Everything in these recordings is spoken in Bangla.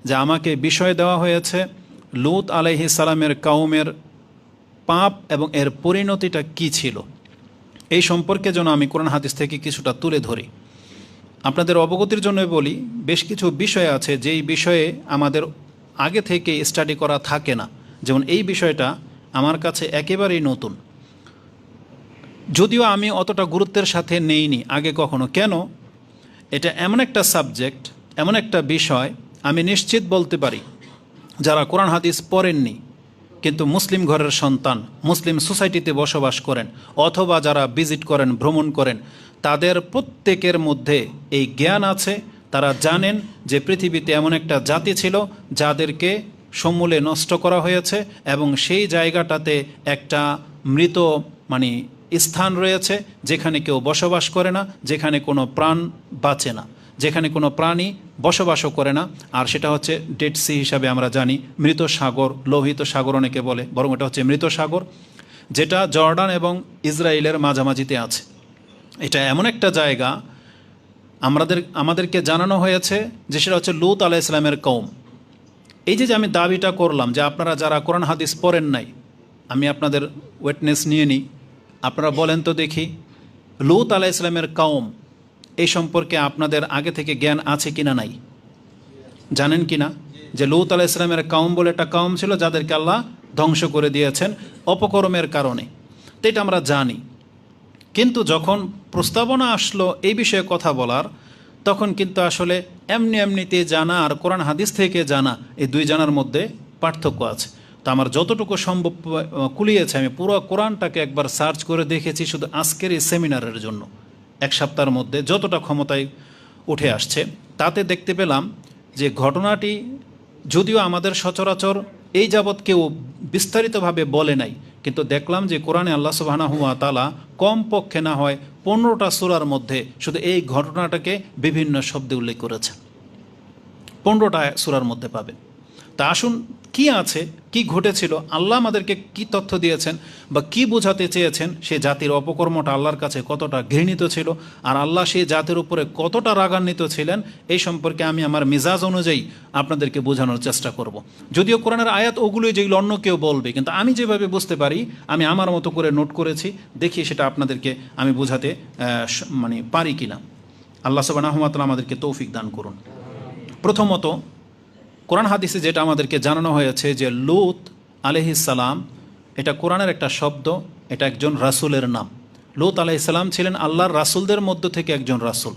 যে আমাকে বিষয় দেওয়া হয়েছে লূত আলাইহিস সালামের কওমের পাপ এবং এর পরিণতিটা কি ছিল, এই সম্পর্কে যেন আমি কোরআন হাদিস থেকে কিছুটা তুলে ধরি। আপনাদের অবগতির জন্য বলি, বেশ কিছু বিষয় আছে যেই বিষয়ে আমাদের আগে থেকে স্টাডি করা থাকে না। যেমন এই বিষয়টা আমার কাছে একেবারেই নতুন, যদিও আমি অতটা গুরুত্বের সাথে নেইনি আগে কখনো। কেন? এটা এমন একটা সাবজেক্ট, এমন একটা বিষয়, আমি নিশ্চিত বলতে পারি যারা কোরআন হাদিস পড়েননি কিন্তু মুসলিম ঘরের সন্তান, মুসলিম সোসাইটিতে বসবাস করেন অথবা যারা ভিজিট করেন, ভ্রমণ করেন, তাদের প্রত্যেকের মধ্যে এই জ্ঞান আছে। তারা জানেন যে পৃথিবীতে এমন একটা জাতি ছিল যাদেরকে সমূলে নষ্ট করা হয়েছে এবং সেই জায়গাটাতে একটা মৃত মানে স্থান রয়েছে যেখানে কেউ বসবাস করে না, যেখানে কোনো প্রাণ বাঁচে না, যেখানে কোনো প্রাণী বসবাসও করে না। আর সেটা হচ্ছে ডেড সি হিসাবে আমরা জানি, মৃত সাগর, লোহিত সাগর অনেকে বলে, বরং এটা হচ্ছে মৃত সাগর, যেটা জর্ডান এবং ইসরায়েলের মাঝামাঝিতে আছে। এটা এমন একটা জায়গা আমাদেরকে জানানো হয়েছে যে সেটা হচ্ছে লূত আলাইহিস সালামের কওম। এই যে আমি দাবিটা করলাম যে আপনারা যারা কোরআন হাদিস পড়েন নাই, আমি আপনাদের ওয়েটনেস নিয়ে নিই, আপনারা বলেন তো দেখি লূত আলাইহিস সালামের কওম এই সম্পর্কে আপনাদের আগে থেকে জ্ঞান আছে কিনা নাই? জানেন কিনা যে লূত আলাইহিস সালামের কওম বলে একটা কওম ছিল যাদেরকে আল্লাহ ধ্বংস করে দিয়েছেন অপকর্মের কারণে? তো এটা আমরা জানি, কিন্তু যখন প্রস্তাবনা আসলো এই বিষয়ে কথা বলার, তখন কিন্তু আসলে এমনিতে জানা আর কোরআন হাদিস থেকে জানা, এই দুই জানার মধ্যে পার্থক্য আছে। তো আমার যতটুকু সম্ভব কুলিয়েছে, আমি পুরো কোরআনটাকে একবার সার্চ করে দেখেছি শুধু আজকের এই সেমিনারের জন্য। এক সপ্তাহের মধ্যে যতটা ক্ষমতায় উঠে আসছে, তাতে দেখতে পেলাম যে ঘটনাটি যদিও আমাদের সচরাচর এই যাবৎ কেউ বিস্তারিতভাবে বলে নাই, কিন্তু দেখলাম যে কোরআনে আল্লাহ সুবহানাহু ওয়া তাআলা কম পক্ষে না হয় 15টা সূরার মধ্যে শুধু এই ঘটনাটাকে বিভিন্ন শব্দে উল্লেখ করেছে। 15টা সূরার মধ্যে পাবে। তা আসুন, কি আছে, কি ঘটেছিল, আল্লাহ আমাদেরকে কি তথ্য দিয়েছেন বা কি বোঝাতে চেয়েছেন, সে জাতির অপকর্মটা আল্লাহর কাছে কতটা ঘৃণিত ছিল আর আল্লাহ সেই জাতির উপরে কতটা রাগান্বিত ছিলেন, এই সম্পর্কে আমি আমার মিজাজ অনুযায়ী আপনাদেরকে বোঝানোর চেষ্টা করব। যদিও কোরআনের আয়াত ওগুলোই যেগুলো অন্য কেউ বলবে, কিন্তু আমি যেভাবে বুঝতে পারি আমি আমার মতো করে নোট করেছি, দেখি সেটা আপনাদেরকে আমি বোঝাতে পারি কিনা। আল্লাহ সুবহানাহু ওয়া তাআলা আমাদেরকে তৌফিক দান করুন। প্রথমত, কোরআন হাদিসে যেটা আমাদেরকে জানানো হয়েছে যে লূত আলাইহিস সালাম, এটা কোরআনের একটা শব্দ, এটা একজন রাসূলের নাম। লূত আলাইহিস সালাম ছিলেন আল্লাহর রাসূলদের মধ্য থেকে একজন রাসূল।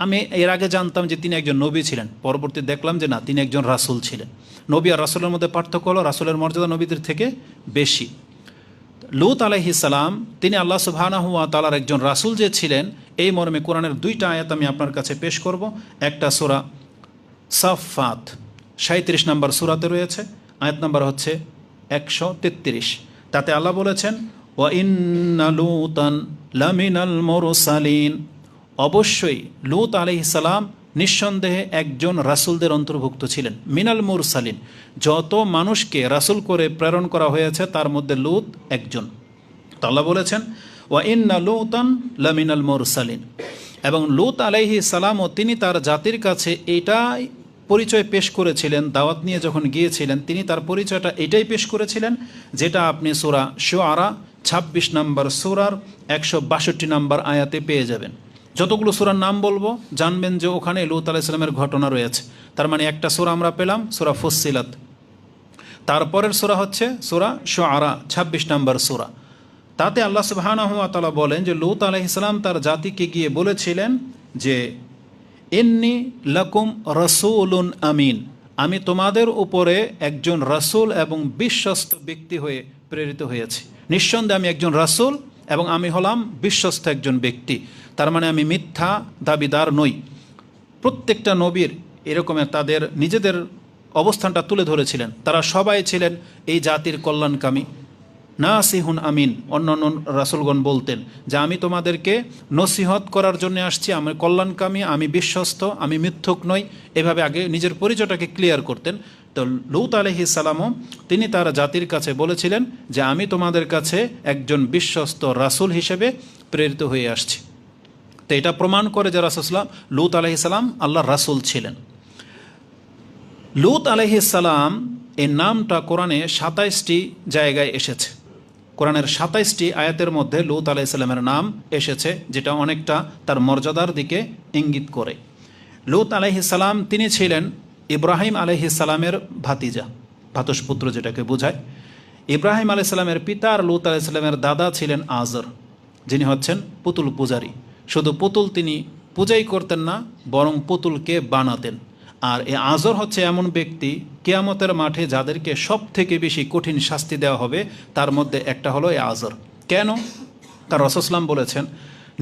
আমি এর আগে জানতাম যে তিনি একজন নবী ছিলেন, পরবর্তী দেখলাম যে না, তিনি একজন রাসূল ছিলেন। নবী আর রাসূলের মধ্যে পার্থক্য হলো রাসূলের মর্যাদা নবীদের থেকে বেশি। লূত আলাইহিস সালাম তিনি আল্লাহ সুবহানাহু ওয়া তাআলার একজন রাসূল যে ছিলেন, এই মর্মে কোরআনের দুইটা আয়াত আমি আপনার কাছে পেশ করব। একটা সূরা সাফফাত 37 নম্বর সূরাতে রয়েছে, আয়াত নাম্বার হচ্ছে 133। তাতে আল্লাহ বলেছেন, ওয়া ইন্না লূতান লামিনাল মুরসালিন, অবশ্যই লূত আলাইহিস সালাম নিঃসন্দেহে একজন রাসূলদের অন্তর্ভুক্ত ছিলেন। মিনাল মুরসালিন, যত মানুষকে রাসূল করে প্রেরণ করা হয়েছে তার মধ্যে লূত একজন। তো আল্লাহ বলেছেন, ওয়া ইন্না লূতান লামিনাল মুরসালিন, এবং লূত আলাইহিস সালামও তিনি তার জাতির কাছে এটাই পরিচয় পেশ করেছিলেন। দাওয়াত নিয়ে যখন গিয়েছিলেন তিনি তার পরিচয়টা এটাই পেশ করেছিলেন যেটা আপনি সূরা শুআরা 26 নম্বর সূরার 162 নম্বর আয়াতে পেয়ে যাবেন। যতগুলো সূরার নাম বলবো জানবেন যে ওখানে লূত আলাইহিস সালামের ঘটনা রয়েছে। তার মানে একটা সূরা আমরা পেলাম, সূরা ফুসসিলাত, তারপরের সূরা হচ্ছে সূরা শুআরা 26 নম্বর সূরা। তাতে আল্লাহ সুবহানাহু ওয়া তাআলা বলেন যে লূত আলাইহিস সালাম তার জাতিকে গিয়ে বলেছিলেন যে ইন্নী লাকুম রাসূলুন আমিন, আমি তোমাদের উপরে একজন রাসূল এবং বিশ্বস্ত ব্যক্তি হয়ে প্রেরিত হয়েছি। নিঃসন্দেহে আমি একজন রাসূল এবং আমি হলাম বিশ্বস্ত একজন ব্যক্তি। তার মানে আমি মিথ্যা দাবিদার নই। প্রত্যেকটা নবীর এরকম তাদের নিজেদের অবস্থানটা তুলে ধরেছিলেন। তারা সবাই ছিলেন এই জাতির কল্যাণকামী। নাসিহুন আমিন, অন্যান্য রাসূলগণ বলতেন যে আমি তোমাদেরকে নসিহত করার জন্য আসছি, আমি কল্যাণকামী, আমি বিশ্বস্ত, আমি মিথ্যুক নই, এভাবে আগে নিজের পরিচয়টাকে ক্লিয়ার করতেন। তো লূত আলাইহিস সালামও তিনি তার জাতির কাছে বলেছিলেন যে আমি তোমাদের কাছে একজন বিশ্বস্ত রাসূল হিসেবে প্রেরিত হয়ে আসছি। তো এটা প্রমাণ করে যে রাসূলুল্লাহ লূত আলাইহিস সালাম আল্লাহর রাসূল ছিলেন। লূত আলাইহিস সালাম এই নামটা কোরআনে ২৭টি জায়গায় এসেছে। কোরআনের ২৭টি আয়াতের মধ্যে লূত আলাইহিস সালামের নাম এসেছে, যেটা অনেকটা তার মর্যাদার দিকে ইঙ্গিত করে। লূত আলাইহিস সালাম তিনি ছিলেন ইব্রাহিম আলাইহিস সালামের ভাতিজা, ভ্রাতুষ্পুত্র যেটাকে বোঝায়। ইব্রাহিম আলাইহিস সালামের পিতা আর লূত আলাইহিস সালামের দাদা ছিলেন আজর, যিনি হচ্ছেন পুতুল পূজারী। শুধু পুতুল তিনি পূজাই করতেন না, বরং পুতুলকে বানাতেন। আর এই আজর হচ্ছে এমন ব্যক্তি, কিয়ামতের মাঠে যাদেরকে সব থেকে বেশি কঠিন শাস্তি দেওয়া হবে তার মধ্যে একটা হলো এই আজর। কেন? তার রাসূল সাল্লাল্লাহু আলাইহি ওয়াসাল্লাম বলেছেন,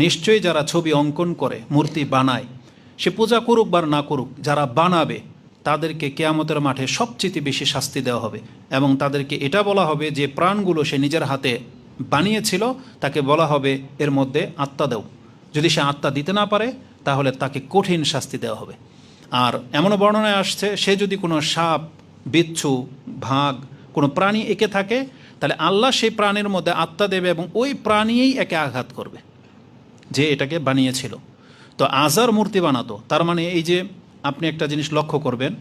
নিশ্চয়ই যারা ছবি অঙ্কন করে, মূর্তি বানায়, সে পূজা করুক বা না করুক, যারা বানাবে তাদেরকে কিয়ামতের মাঠে সবচেয়ে বেশি শাস্তি দেওয়া হবে। এবং তাদেরকে এটা বলা হবে যে প্রাণগুলো সে নিজের হাতে বানিয়েছিল, তাকে বলা হবে এর মধ্যে আত্মা দাও। যদি সে আত্মা দিতে না পারে তাহলে তাকে কঠিন শাস্তি দেওয়া হবে। আর এমনও বর্ণনায় আসছে, সে যদি কোনো সাপ, বিচ্ছু, ভাগ, কোনো প্রাণী এঁকে থাকে, তাহলে আল্লাহ সেই প্রাণীর মধ্যে আত্মা দেবে এবং ওই প্রাণীই একে আঘাত করবে যে এটাকে বানিয়েছিল। তো আজার মূর্তি বানাতো, তার মানে এই যে আপনি একটা জিনিস লক্ষ্য করবেন,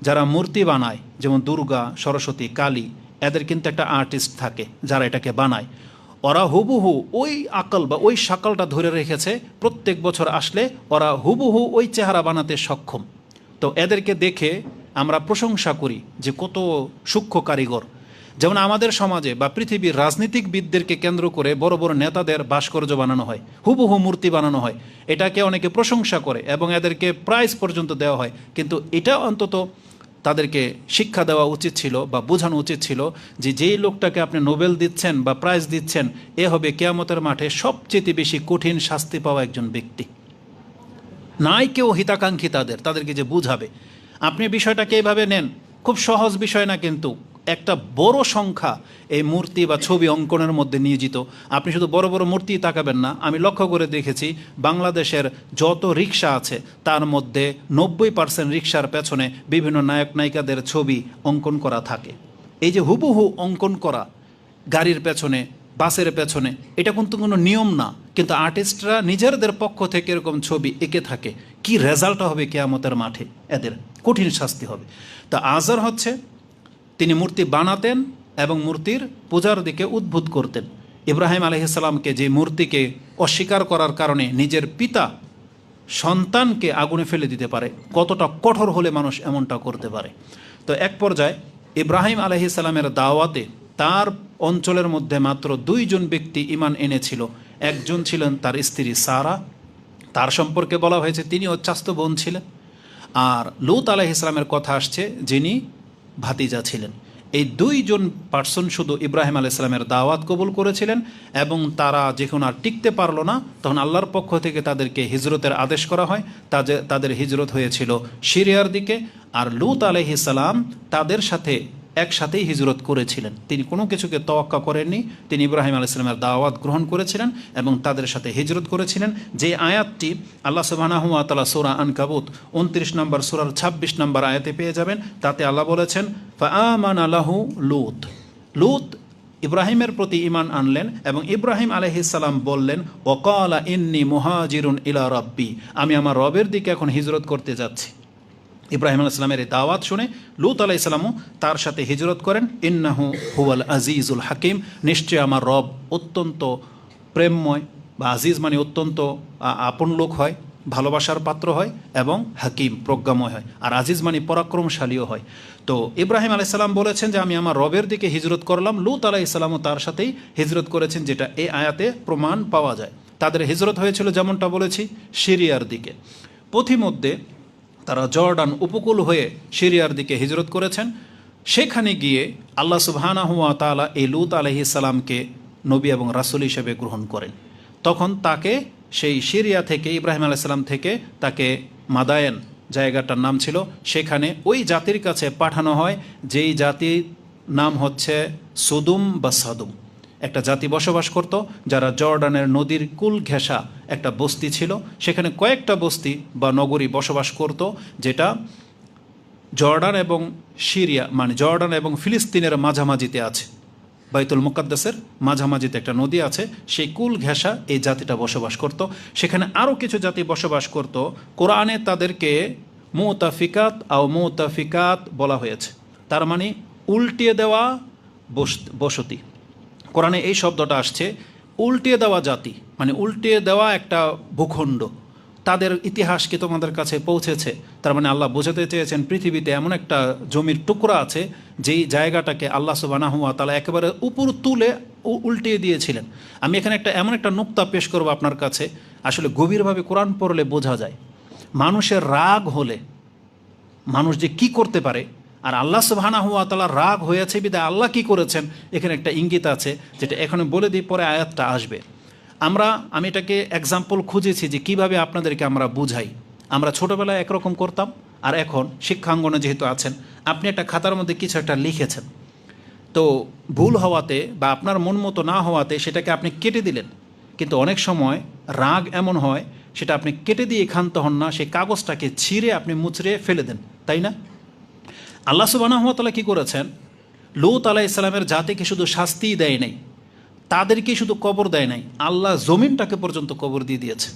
যারা মূর্তি বানায় যেমন দুর্গা, সরস্বতী, কালী, এদের কিন্তু একটা আর্টিস্ট থাকে যারা এটাকে বানায়। ওরা হুবহু ওই আকল বা ওই সাকালটা ধরে রেখেছে, প্রত্যেক বছর আসলে ওরা হুবহু ওই চেহারা বানাতে সক্ষম। তো এদেরকে দেখে আমরা প্রশংসা করি যে কত সূক্ষ্ম কারিগর। যেমন আমাদের সমাজে বা পৃথিবীর রাজনীতিকবিদদেরকে কেন্দ্র করে বড় বড় নেতাদের ভাস্কর্য বানানো হয়, হুবহু মূর্তি বানানো হয়, এটাকে অনেকে প্রশংসা করে এবং এদেরকে প্রাইজ পর্যন্ত দেওয়া হয়। কিন্তু এটা অন্তত তাদেরকে শিক্ষা দেওয়া উচিত ছিল বা বোঝানো উচিত ছিল যে যেই লোকটাকে আপনি নোবেল দিচ্ছেন বা প্রাইজ দিচ্ছেন, এ হবে কিয়ামতের মাঠে সবচেয়ে বেশি কঠিন শাস্তি পাওয়া একজন ব্যক্তি। নাই কেউ হিতাকাঙ্ক্ষী তাদেরকে যে বুঝাবে। আপনি বিষয়টাকে এইভাবে নেন, খুব সহজ বিষয় না, কিন্তু একটা বড় সংখ্যা এই মূর্তি বা ছবি অঙ্কনের মধ্যে নিয়োজিত। আপনি শুধু বড় বড় মূর্তি তাকাবেন না, আমি লক্ষ্য করে দেখেছি বাংলাদেশের যত রিক্সা আছে তার মধ্যে 90% রিক্সার পেছনে বিভিন্ন নায়ক নায়িকাদের ছবি অঙ্কন করা থাকে। এই যে হুবহু অঙ্কন করা গাড়ির পেছনে, বাসের পেছনে, এটা কিন্তু কোনো নিয়ম না, কিন্তু আর্টিস্টরা নিজেদের পক্ষ থেকে এরকম ছবি এঁকে থাকে। কি রেজাল্ট হবে কিয়ামতের মাঠে, এদের কঠিন শাস্তি হবে। তা আজর হচ্ছে, তিনি মূর্তি বানাতেন এবং মূর্তির পূজার দিকে উদ্বুদ্ধ করতেন। ইব্রাহিম আলাইহিস সালামকে যে মূর্তিকে অস্বীকার করার কারণে নিজের পিতা সন্তানকে আগুনে ফেলে দিতে পারে, কতটা কঠোর হলে মানুষ এমনটা করতে পারে। তো এক পর্যায়ে ইব্রাহিম আলাইহিস সালামের দাওয়াতে তার অঞ্চলের মধ্যে মাত্র 2 জন ব্যক্তি ঈমান এনেছিল। একজন ছিলেন তার স্ত্রী সারা, তার সম্পর্কে বলা হয়েছে তিনিও চাস্ত বোন ছিলেন। আর লূত আলাইহিস সালামের কথা আসছে যিনি ভাতিজা ছিলেন। এই 2 জন পার্সন শুধু ইব্রাহিম আলাইহিস সালামের দাওয়াত কবুল করেছিলেন এবং তারা যখন আর টিকতে পারলো না, তখন আল্লাহর পক্ষ থেকে তাদেরকে হিজরতের আদেশ করা হয়। তাদের হিজরত হয়েছিল সিরিয়ার দিকে। আর লূত আলাইহিস সালাম তাদের সাথে একসাথেই হিজরত করেছিলেন। তিনি কোনো কিছুকে তোয়াক্কা করেননি, তিনি ইব্রাহিম আলাইহিস সালামের দাওয়াত গ্রহণ করেছিলেন এবং তাদের সাথে হিজরত করেছিলেন। যে আয়াতটি আল্লাহ সুবহানাহু ওয়া তাআলা সূরা আনকাবুত 29 নম্বর সূরার 26 নম্বর আয়াতে পেয়ে যাবেন। তাতে আল্লাহ বলেছেন, ফাআমানা লাহু লূত। লূত ইব্রাহিমের প্রতি ঈমান আনলেন এবং ইব্রাহিম আলাইহিস সালাম বললেন, ওয়াকালা ইন্নী মুহাজিরুন ইলা রাব্বি, আমি আমার রবের দিকে এখন হিজরত করতে যাচ্ছি। ইব্রাহিম আলাইহিস সালামের এই দাওয়াত শুনে লূত আলাইহিস সালামও তার সাথে হিজরত করেন। ইন্নাহু হুয়াল আজিজুল হাকিম, নিশ্চয় আমার রব অত্যন্ত প্রেমময়, বা আজিজ মানে অত্যন্ত আপন লোক হয়, ভালোবাসার পাত্র হয় এবং হাকিম প্রজ্ঞাময় হয়, আর আজিজ মানে পরাক্রমশালীও হয়। তো ইব্রাহিম আলাইহিস সালাম বলেছেন যে আমি আমার রবের দিকে হিজরত করলাম। লূত আলাইহিস সালামও তার সাথেই হিজরত করেছেন, যেটা এই আয়াতে প্রমাণ পাওয়া যায়। তাদের হিজরত হয়েছিল যেমনটা বলেছি সিরিয়ার দিকে। পথিমধ্যে তারা জর্ডান উপকূল হয়ে সিরিয়ার দিকে হিজরত করেছেন। সেখানে গিয়ে আল্লাহ সুবহানাহু ওয়া তাআলা এই লূত আলাইহিস সালামকে নবী এবং রাসূল হিসেবে গ্রহণ করেন। তখন তাকে সেই সিরিয়া থেকে, ইব্রাহিম আলাইহিস সালাম থেকে তাকে মাদায়েন জায়গাটার নাম ছিল, সেখানে ওই জাতির কাছে পাঠানো হয় যেই জাতির নাম হচ্ছে সুদুম বা সাদুম। একটা জাতি বসবাস করত যারা জর্ডানের নদীর কুল ঘেঁষা একটা বস্তি ছিল। সেখানে কয়েকটা বস্তি বা নগরী বসবাস করত, যেটা জর্ডান এবং সিরিয়া মানে জর্ডান এবং ফিলিস্তিনের মাঝামাঝিতে আছে। বাইতুল মুকাদ্দাসের মাঝামাঝিতে একটা নদী আছে, সেই কুল ঘেঁষা এই জাতিটা বসবাস করত। সেখানে আরও কিছু জাতি বসবাস করত। কোরআনে তাদেরকে মুতাফিকাত আও মুতাফিকাত বলা হয়েছে, তার মানে উল্টিয়ে দেওয়া বসতি। কোরআনে এই শব্দটা আসছে উল্টিয়ে দেওয়া জাতি, মানে উল্টিয়ে দেওয়া একটা ভূখণ্ড, তাদের ইতিহাস কি তোমাদের কাছে পৌঁছেছে? তার মানে আল্লাহ বোঝাতে চেয়েছেন পৃথিবীতে এমন একটা জমির টুকরা আছে যেই জায়গাটাকে আল্লাহ সুবহানাহু ওয়া তাআলা একেবারে উপর তুলে উল্টিয়ে দিয়েছিলেন। আমি এখানে এমন একটা নুকতা পেশ করব আপনার কাছে, আসলে গভীরভাবে কোরআন পড়লে বোঝা যায় মানুষের রাগ হলে মানুষ যে কি করতে পারে, আর আল্লাহ সুবহানাহু ওয়া তাআলা রাগ হয়েছে বিধায় আল্লাহ কি করেছেন এখানে একটা ইঙ্গিত আছে, যেটা এখানে বলে দিই, পরে আয়াতটা আসবে। আমি এটাকে এক্সাম্পল খুঁজেছি যে কিভাবে আপনাদেরকে আমরা বুঝাই। আমরা ছোটোবেলায় একরকম করতাম, আর এখন শিক্ষাঙ্গনে যেহেতু আছেন, আপনি একটা খাতার মধ্যে কিছু একটা লিখেছেন, তো ভুল হওয়াতে বা আপনার মন মতো না হওয়াতে সেটাকে আপনি কেটে দিলেন, কিন্তু অনেক সময় রাগ এমন হয় সেটা আপনি কেটে দিয়ে ক্ষান্ত হন না, সেই কাগজটাকে ছিঁড়ে আপনি মুচড়ে ফেলে দেন, তাই না? আল্লাহ সুবহানাহু ওয়া তাআলা কী করেছেন, লূত আলাইহিস সালামের জাতিকে শুধু শাস্তিই দেয় নাই, তাদেরকে শুধু কবর দেয় নাই, আল্লাহ জমিনটাকে পর্যন্ত কবর দিয়ে দিয়েছে,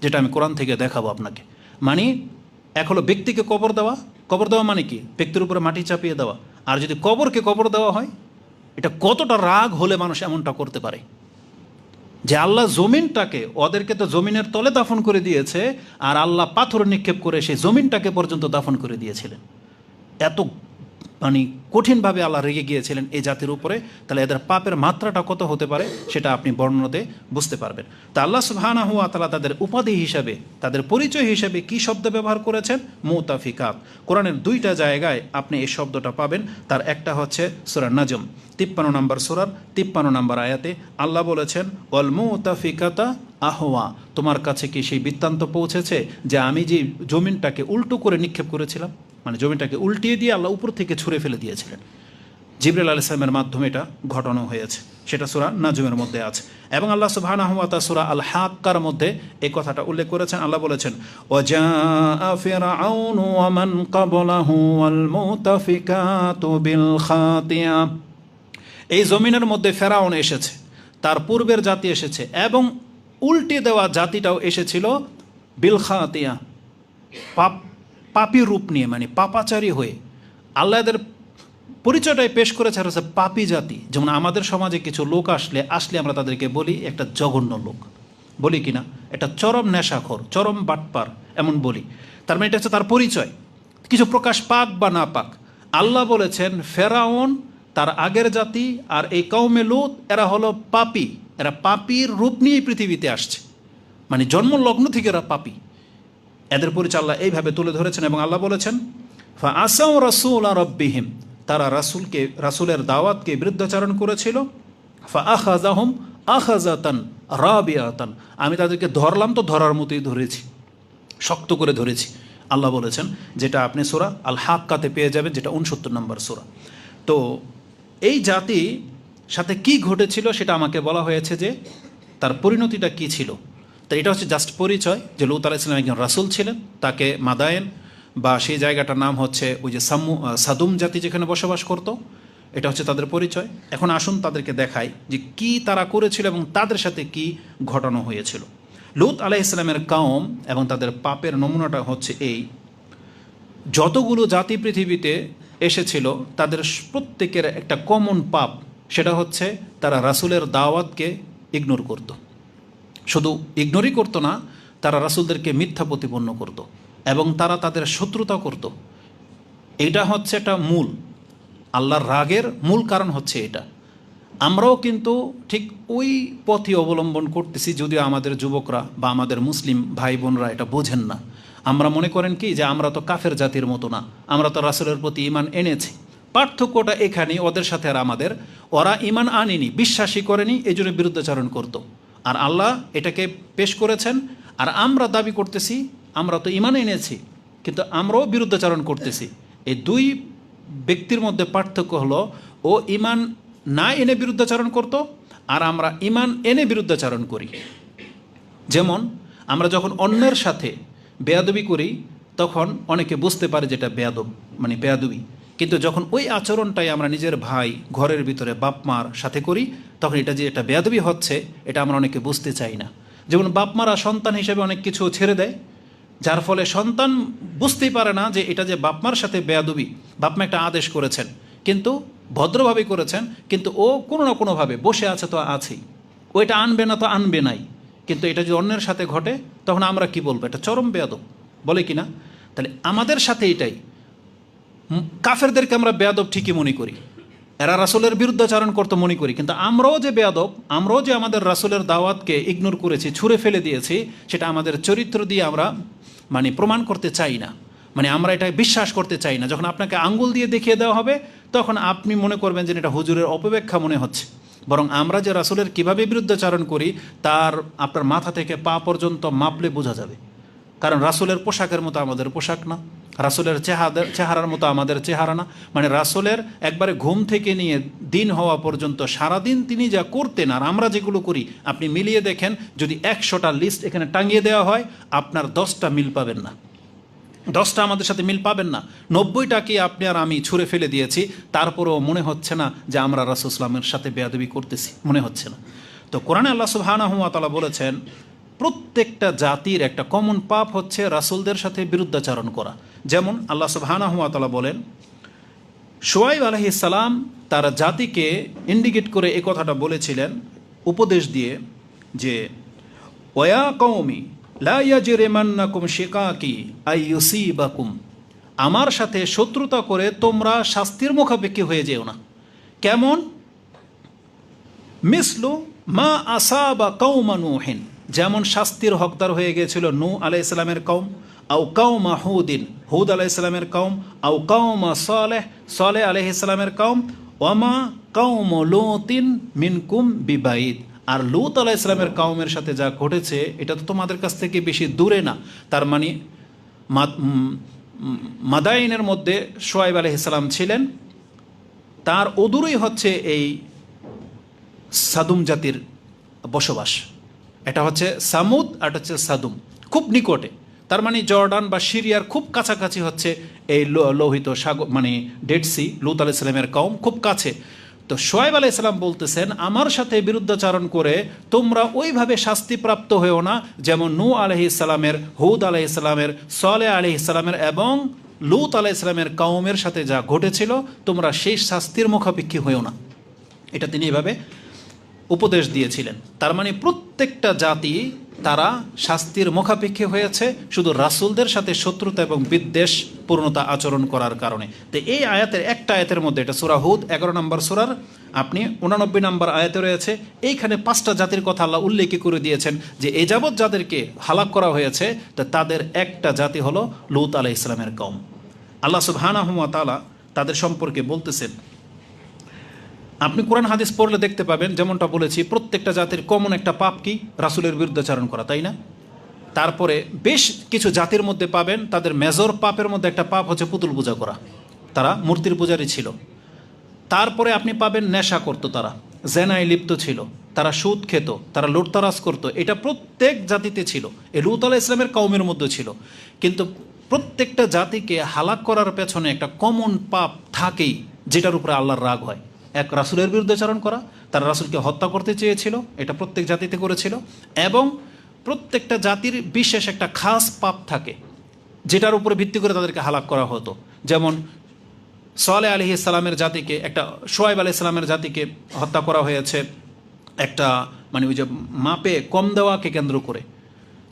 যেটা আমি কোরআন থেকে দেখাবো আপনাকে। মানে এক হলো ব্যক্তিকে কবর দেওয়া মানে কি, ব্যক্তির উপরে মাটি চাপিয়ে দেওয়া, আর যদি কবরকে কবর দেওয়া হয়, এটা কতটা রাগ হলে মানুষ এমনটা করতে পারে যে আল্লাহ জমিনটাকে, ওদেরকে তো জমিনের তলে দাফন করে দিয়েছে, আর আল্লাহ পাথর নিক্ষেপ করে সেই জমিনটাকে পর্যন্ত দাফন করে দিয়েছিলেন। এত মানে কঠিনভাবে আল্লাহ রেগে গিয়েছিলেন এই জাতির উপরে, তাহলে এদের পাপের মাত্রাটা কত হতে পারে সেটা আপনি বর্ণনাতে বুঝতে পারবেন। তা আল্লাহ সুবহানাহু ওয়া তাআলা তাদের উপাধি হিসাবে, তাদের পরিচয় হিসাবে কি শব্দ ব্যবহার করেছেন, মুতাফিকাত। কোরআনের দুইটা জায়গায় আপনি এই শব্দটা পাবেন। তার একটা হচ্ছে সূরা নাজম 53 নম্বর সূরার 53 নম্বর আয়াতে আল্লাহ বলেছেন, ওয়াল মুতাফিকাতা আহওয়া, তোমার কাছে কি সেই বৃত্তান্ত পৌঁছেছে যে আমি যে জমিনটাকে উল্টো করে নিক্ষেপ করেছিলাম, মানে জমিটাকে উল্টিয়ে দিয়ে আল্লাহ উপর থেকে ছুঁড়ে ফেলে দিয়েছিলেন। জিবরাইল আলাইহিস সালামের মাধ্যমে এটা ঘটানো হয়েছে, সেটা সূরা নাজমের মধ্যে আছে। এবং আল্লাহ সুবহানাহু ওয়া তাআলা সূরা আল হাক্কার মধ্যে এই কথাটা উল্লেখ করেছেন। আল্লাহ বলেছেন, ওয়াজা ফিরআউন ওয়া মান ক্বাবলাহু ওয়াল মুতাফিকাতু বিল খাতিয়া, এই জমিনের মধ্যে ফেরাউন এসেছে, তার পূর্বের জাতি এসেছে, এবং উল্টে দেওয়া জাতিটাও এসেছিল বিল খাতিয়া, পাপী রূপ নিয়ে, মানে পাপাচারী হয়ে। আল্লাহ এদের পরিচয়টাই পেশ করেছে আর হচ্ছে পাপী জাতি। যেমন আমাদের সমাজে কিছু লোক আসলে আমরা তাদেরকে বলি একটা জঘন্য লোক, বলি কি না, এটা চরম নেশাখোর, চরম বাটপার, এমন বলি। তার মানে এটা হচ্ছে তার পরিচয়, কিছু প্রকাশ পাক বা না পাক। আল্লাহ বলেছেন ফেরাউন, তার আগের জাতি, আর এই কওমে লূত, এরা হলো পাপী, এরা পাপীর রূপ নিয়েই পৃথিবীতে আসছে, মানে জন্ম লগ্ন থেকে এরা পাপী। এদের পরিচয় আল্লাহ এইভাবে তুলে ধরেছেন। এবং আল্লাহ বলেছেন, ফা আসাউ রাসূলা রাব্বিহিম, তারা রাসূলের দাওয়াতকে বিরুদ্ধাচরণ করেছিল। ফা আখাযাহুম আখাযাতান রাবিয়াতান, আমি তাদেরকে ধরলাম তো ধরার মতোই ধরেছি, শক্ত করে ধরেছি। আল্লাহ বলেছেন, যেটা আপনি সূরা আল হাক্কাতে পেয়ে যাবেন, যেটা 69 নম্বর সূরা। তো এই জাতি সাথে কি ঘটেছিল সেটা আমাকে বলা হয়েছে যে তার পরিণতিটা কি ছিল। তো এটা হচ্ছে জাস্ট পরিচয় যে লূত আলাইহিস সালাম একজন রাসূল ছিলেন, তাকে মাদায়েন বা সেই জায়গাটার নাম হচ্ছে ওই যে সাদুম জাতি যেখানে বসবাস করত, এটা হচ্ছে তাদের পরিচয়। এখন আসুন তাদেরকে দেখাই যে কি তারা করেছিল এবং তাদের সাথে কি ঘটানো হয়েছিল। লূত আলাইহিস সালামের কওম এবং তাদের পাপের নমুনাটা হচ্ছে এই, যতগুলো জাতি পৃথিবীতে এসেছিল তাদের প্রত্যেকের একটা কমন পাপ, সেটা হচ্ছে তারা রাসূলের দাওয়াতকে ইগনোর করত। শুধু ইগনোরই করতো না, তারা রাসূলদেরকে মিথ্যা প্রতিপন্ন করত এবং তারা তাদের শত্রুতা করত। এটা হচ্ছে একটা মূল, আল্লাহর রাগের মূল কারণ হচ্ছে এটা। আমরাও কিন্তু ঠিক ওই পথই অবলম্বন করতেছি, যদিও আমাদের যুবকরা বা আমাদের মুসলিম ভাই বোনরা এটা বোঝেন না। আমরা মনে করেন কি যে আমরা তো কাফের জাতির মতো না, আমরা তো রাসূলের প্রতি ঈমান এনেছি। পার্থক্যটা এখানেই, ওদের সাথে আর আমাদের, ওরা ঈমান আনেনি, বিশ্বাসই করেনি, এই জন্য বিরুদ্ধাচরণ করতো। আর আল্লাহ এটাকে পেশ করেছেন, আর আমরা দাবি করতেছি আমরা তো ঈমান এনেছি, কিন্তু আমরাও বিরুদ্ধাচরণ করতেছি। এই দুই ব্যক্তির মধ্যে পার্থক্য হলো, ও ঈমান না এনে বিরুদ্ধাচরণ করত, আর আমরা ঈমান এনে বিরুদ্ধাচরণ করি। যেমন আমরা যখন অন্যের সাথে বেয়াদবি করি তখন অনেকে বুঝতে পারে যেটা বেয়াদব, মানে বেয়াদবি, কিন্তু যখন ওই আচরণটাই আমরা নিজের ভাই, ঘরের ভিতরে বাপ মার সাথে করি, তখন এটা যে এটা বেয়াদবি হচ্ছে এটা আমরা অনেকে বুঝতে চাই না। যেমন বাপ মারা সন্তান হিসেবে অনেক কিছু ছেড়ে দেয়, যার ফলে সন্তান বুঝতেই পারে না যে এটা যে বাপমার সাথে বেয়াদবি, বাপমা একটা আদেশ করেছেন কিন্তু ভদ্রভাবে করেছেন, কিন্তু ও কোনো না কোনোভাবে বসে আছে তো আছেই, ও এটা আনবে না তো আনবে নাই, কিন্তু এটা যদি অন্যের সাথে ঘটে তখন আমরা কি বলবো, এটা চরম বেয়াদব, বলে কি না? তাহলে আমাদের সাথে এটাই, কাফেরদেরকে আমরা বেয়াদব ঠিকই মনে করি, এরা রাসূলের বিরুদ্ধাচারণ করতে মনে করি, কিন্তু আমরাও যে বেয়াদব, আমরাও যে আমাদের রাসূলের দাওয়াতকে ইগনোর করেছি, ছুঁড়ে ফেলে দিয়েছি, সেটা আমাদের চরিত্র দিয়ে আমরা মানে প্রমাণ করতে চাই না, মানে আমরা এটা বিশ্বাস করতে চাই না। যখন আপনাকে আঙ্গুল দিয়ে দেখিয়ে দেওয়া হবে তখন আপনি মনে করবেন যে এটা হুজুরের অপব্যাখ্যা মনে হচ্ছে, বরং আমরা যে রাসূলের কীভাবে বিরুদ্ধাচারণ করি তার আপনার মাথা থেকে পা পর্যন্ত মাপলে বোঝা যাবে। কারণ রাসূলের পোশাকের মতো আমাদের পোশাক না, রাসূলের চেহারার মতো আমাদের চেহারা না, মানে রাসূলের একবারে ঘুম থেকে নিয়ে দিন হওয়া পর্যন্ত সারাদিন তিনি যা করতেন আর আমরা যেগুলো করি আপনি মিলিয়ে দেখেন, যদি 100টা লিস্ট এখানে টাঙিয়ে দেওয়া হয় আপনার 10টা মিল পাবেন না, 10টা আমাদের সাথে মিল পাবেন না। 90টাকে আপনি আর আমি ছুঁড়ে ফেলে দিয়েছি, তারপরেও মনে হচ্ছে না যে আমরা রাসূল সাল্লাল্লাহু সাথে বেয়াদবি করতেছি, মনে হচ্ছে না। তো কোরআনে আল্লাহ সুবহানাহু ওয়া তাআলা বলেছেন প্রত্যেকটা জাতির একটা কমন পাপ হচ্ছে রাসূলদের সাথে বিরুদ্ধাচারণ করা। যেমন আল্লাহ সুবহানাহু ওয়া তাআলা বলেন, শুআয়ব আলাইহিস সালাম তার জাতিকে ইন্ডিকেট করে এই কথাটা বলেছিলেন উপদেশ দিয়ে যে ওয়া কওমি লা ইয়াজরিমান্নাকুম শিকাকি আইয়ুসিবাকুম, আমার সাথে শত্রুতা করে তোমরা শাস্তির মুখাপেক্ষী হয়ে যেও না। কেমন? মিসলু মা আসাবা কওমা নূহিন, যেমন শাস্তির হকদার হয়ে গিয়েছিল নূহ আলাইহিস সালামের কওম, আও কওমা হুদিন, হুদ আলাইহিস সালামের কওম, আও কওমা সালেহ, সালেহ আলাইহিস সালামের কওম, ওয়ামা কওম লূতিন মিনকুম বিবাইদ, আর লূত আলাইহিস সালামের কওমের সাথে যা ঘটেছে এটা তো তোমাদের কাছ থেকে বেশি দূরে না। তার মানে মাদাইনের মধ্যে শুআয়ব আলাইহিস সালাম ছিলেন, তার অদূরেই হচ্ছে এই সাদুম জাতির বসবাস। এটা হচ্ছে সামুদ আর এটা হচ্ছে সাদুম, খুব নিকটে। তার মানে জর্ডান বা সিরিয়ার খুব কাছাকাছি হচ্ছে এই লোহিত সাগর, মানে ডেড সি, লূত আলাইহিস সালামের কওম খুব কাছে। তো শুআয়ব আলাইহিস সালাম বলতেছেন আমার সাথে বিরুদ্ধাচারণ করে তোমরা ওইভাবে শাস্তিপ্রাপ্ত হয়েও না যেমন নূহ আলাইহিস সালামের, হুদ আলাইহিস সালামের, সালেহ আলাইহিস সালামের এবং লূত আলাইহিস সালামের কওমের সাথে যা ঘটেছিল তোমরা সেই শাস্তির মুখাপেক্ষী হয়েও না। এটা তিনি এভাবে উপদেশ দিয়েছিলেন। তার মানে প্রত্যেকটা জাতি তারা শাস্তির মুখাপেক্ষী হয়েছে শুধু রাসূলদের সাথে শত্রুতা এবং বিদ্বেষ পূর্ণতা আচরণ করার কারণে। তো এই আয়াতের একটা আয়াতের মধ্যে, এটা সূরা হুদ 11 নম্বর সূরার আপনি 89 নম্বর আয়াতে রয়েছে, এইখানে 5টা জাতির কথা আল্লাহ উল্লেখ করে দিয়েছেন যে এ যাবৎ যাদেরকে হালাক করা হয়েছে তো তাদের একটা জাতি হলো লূত আলাইহিস সালামের কওম। আল্লাহ সুবহানাহু ওয়া তাআলা তাদের সম্পর্কে বলতেছেন, আপনি কোরআন হাদিস পড়লে দেখতে পাবেন যেমনটা বলেছি প্রত্যেকটা জাতির কমন একটা পাপ কি, রাসূলের বিরুদ্ধাচারণ করা, তাই না? তারপরে বেশ কিছু জাতির মধ্যে পাবেন তাদের মেজর পাপের মধ্যে একটা পাপ হচ্ছে পুতুল পূজা করা, তারা মূর্তির পূজারী ছিল। তারপরে আপনি পাবেন নেশা করতো, তারা জেনায় লিপ্ত ছিল, তারা সুদ খেত, তারা লুটতারাজ করতো, এটা প্রত্যেক জাতিতে ছিল, এই লূত আলাইহিস সালামের কওমের মধ্যে ছিল। কিন্তু প্রত্যেকটা জাতিকে হালাক করার পেছনে একটা কমন পাপ থাকেই যেটার উপরে আল্লাহর রাগ হয়। এক, রাসূলের বিরুদ্ধাচরণ করা, তারা রাসূলকে হত্যা করতে চেয়েছিল, এটা প্রত্যেক জাতিতে করেছিল। এবং প্রত্যেকটা জাতির বিশেষ একটা খাস পাপ থাকে যেটার উপরে ভিত্তি করে তাদেরকে হালাক করা হতো। যেমন সালেহ আলাইহিস সালামের জাতিকে, একটা শুআয়ব আলাইহিস সালামের জাতিকে হত্যা করা হয়েছে একটা মানে ওই যে মাপে কম দেওয়াকে কেন্দ্র করে।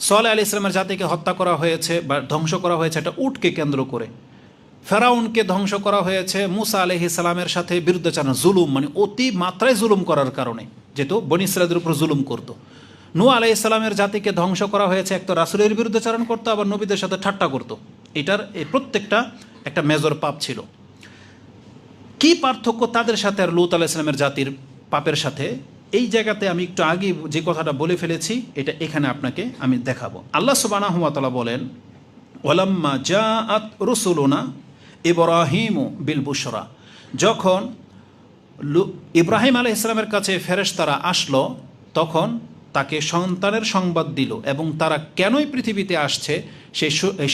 সালেহ আলাইহিস সালামের জাতিকে হত্যা করা হয়েছে বা ধ্বংস করা হয়েছে একটা উটকে কেন্দ্র করে। ফেরাউনকে ধ্বংস করা হয়েছে মুসা আলাইহিস সালামের সাথে বিরুদ্ধাচরণ, জুলুম, মানে অতি মাত্রায় জুলুম করার কারণে, যেহেতু বনী ইসরাঈলের উপর জুলুম করতো। নূহ আলাইহিস সালামের জাতিকে ধ্বংস করা হয়েছে এক তো রাসূলের বিরুদ্ধাচরণ করতো, আবার নবীদের সাথে ঠাট্টা করতো। এটার এই প্রত্যেকটা একটা মেজর পাপ ছিল। কি পার্থক্য তাদের সাথে আর লূত আলাইহিস সালামের জাতির পাপের সাথে? এই জায়গাতে আমি একটু আগে যে কথাটা বলে ফেলেছি এটা এখানে আপনাকে আমি দেখাবো। আল্লাহ সুবহানাহু ওয়া তাআলা বলেন, ওয়ালাম্মা জাআত রুসুলুনা ইব্রাহিম বিল বুশরা, যখন ইব্রাহিম আলাইহিস সালামের কাছে ফেরেশতারা আসলো তখন তাকে সন্তানের সংবাদ দিল এবং তারা কেনই পৃথিবীতে আসছে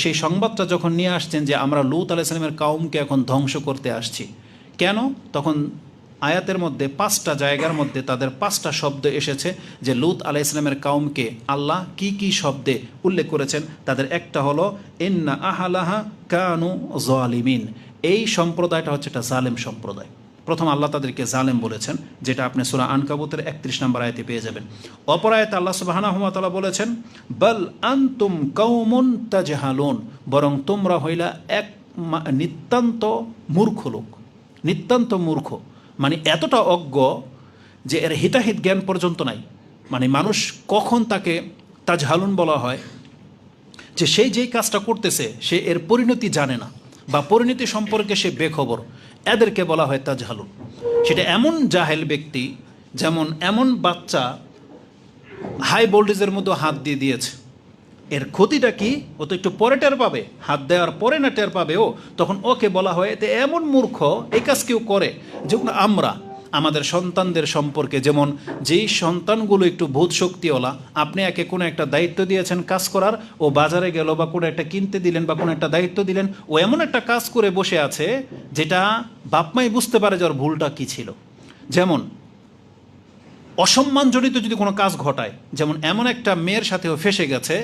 সেই সংবাদটা যখন নিয়ে আসছেন যে আমরা লূত আলাইহিস সালামের কওমকে এখন ধ্বংস করতে আসছি। কেন? তখন আয়াতের মধ্যে 5টা জায়গার মধ্যে তাদের 5টা শব্দ এসেছে যে লূত আলাইহিস সালামের কাউমকে আল্লাহ কি কি শব্দে উল্লেখ করেছেন। তাদের একটা হলো ইন্না আহলাহা কানু যালিমিন, এই সম্প্রদায়টা হচ্ছে একটা জালেম সম্প্রদায়। প্রথম আল্লাহ তাদেরকে জালেম বলেছেন, যেটা আপনি সূরা আনকাবুতের 31 নম্বর আয়াতে পেয়ে যাবেন। অপর আয়াতে আল্লাহ সুবহানাহু ওয়া তাআলা বলেছেন বাল আনতুম কাউমুন তাজহালুন, বরং তোমরা হইলা এক নিতান্ত মূর্খ লোক। নিতান্ত মূর্খ মানে এতটা অজ্ঞ যে এর হিতাহিত জ্ঞান পর্যন্ত নাই। মানে মানুষ কখন তাকে তাজহালুন বলা হয়, যে সেই যেই কাজটা করতেছে সে এর পরিণতি জানে না বা পরিণতি সম্পর্কে সে বেখবর, এদেরকে বলা হয় তাজহালুন। সেটা এমন জাহেল ব্যক্তি যেমন এমন বাচ্চা হাই ভোল্টেজের মধ্যে হাত দিয়ে দিয়েছে, এর ক্ষতিটা কি ও তো একটু পরে টের পাবে, হাত দেওয়ার পরে না টের পাবে ও, তখন ওকে বলা হয় এতে এমন মূর্খ এই কাজ কেউ করে। যেমন আমরা আমাদের সন্তানদের সম্পর্কে, যেমন যেই সন্তানগুলো একটু ভূত শক্তিওয়ালা, আপনি একে কোনো একটা দায়িত্ব দিয়েছেন কাজ করার, ও বাজারে গেল বা কোনো একটা কিনতে দিলেন বা কোনো একটা দায়িত্ব দিলেন, ও এমন একটা কাজ করে বসে আছে যেটা বাপমাই বুঝতে পারে যে ওর ভুলটা কী ছিল। যেমন অসম্মানজনিত যদি কোনো কাজ ঘটায়, যেমন এমন একটা মেয়ের সাথেও ফেসে গেছে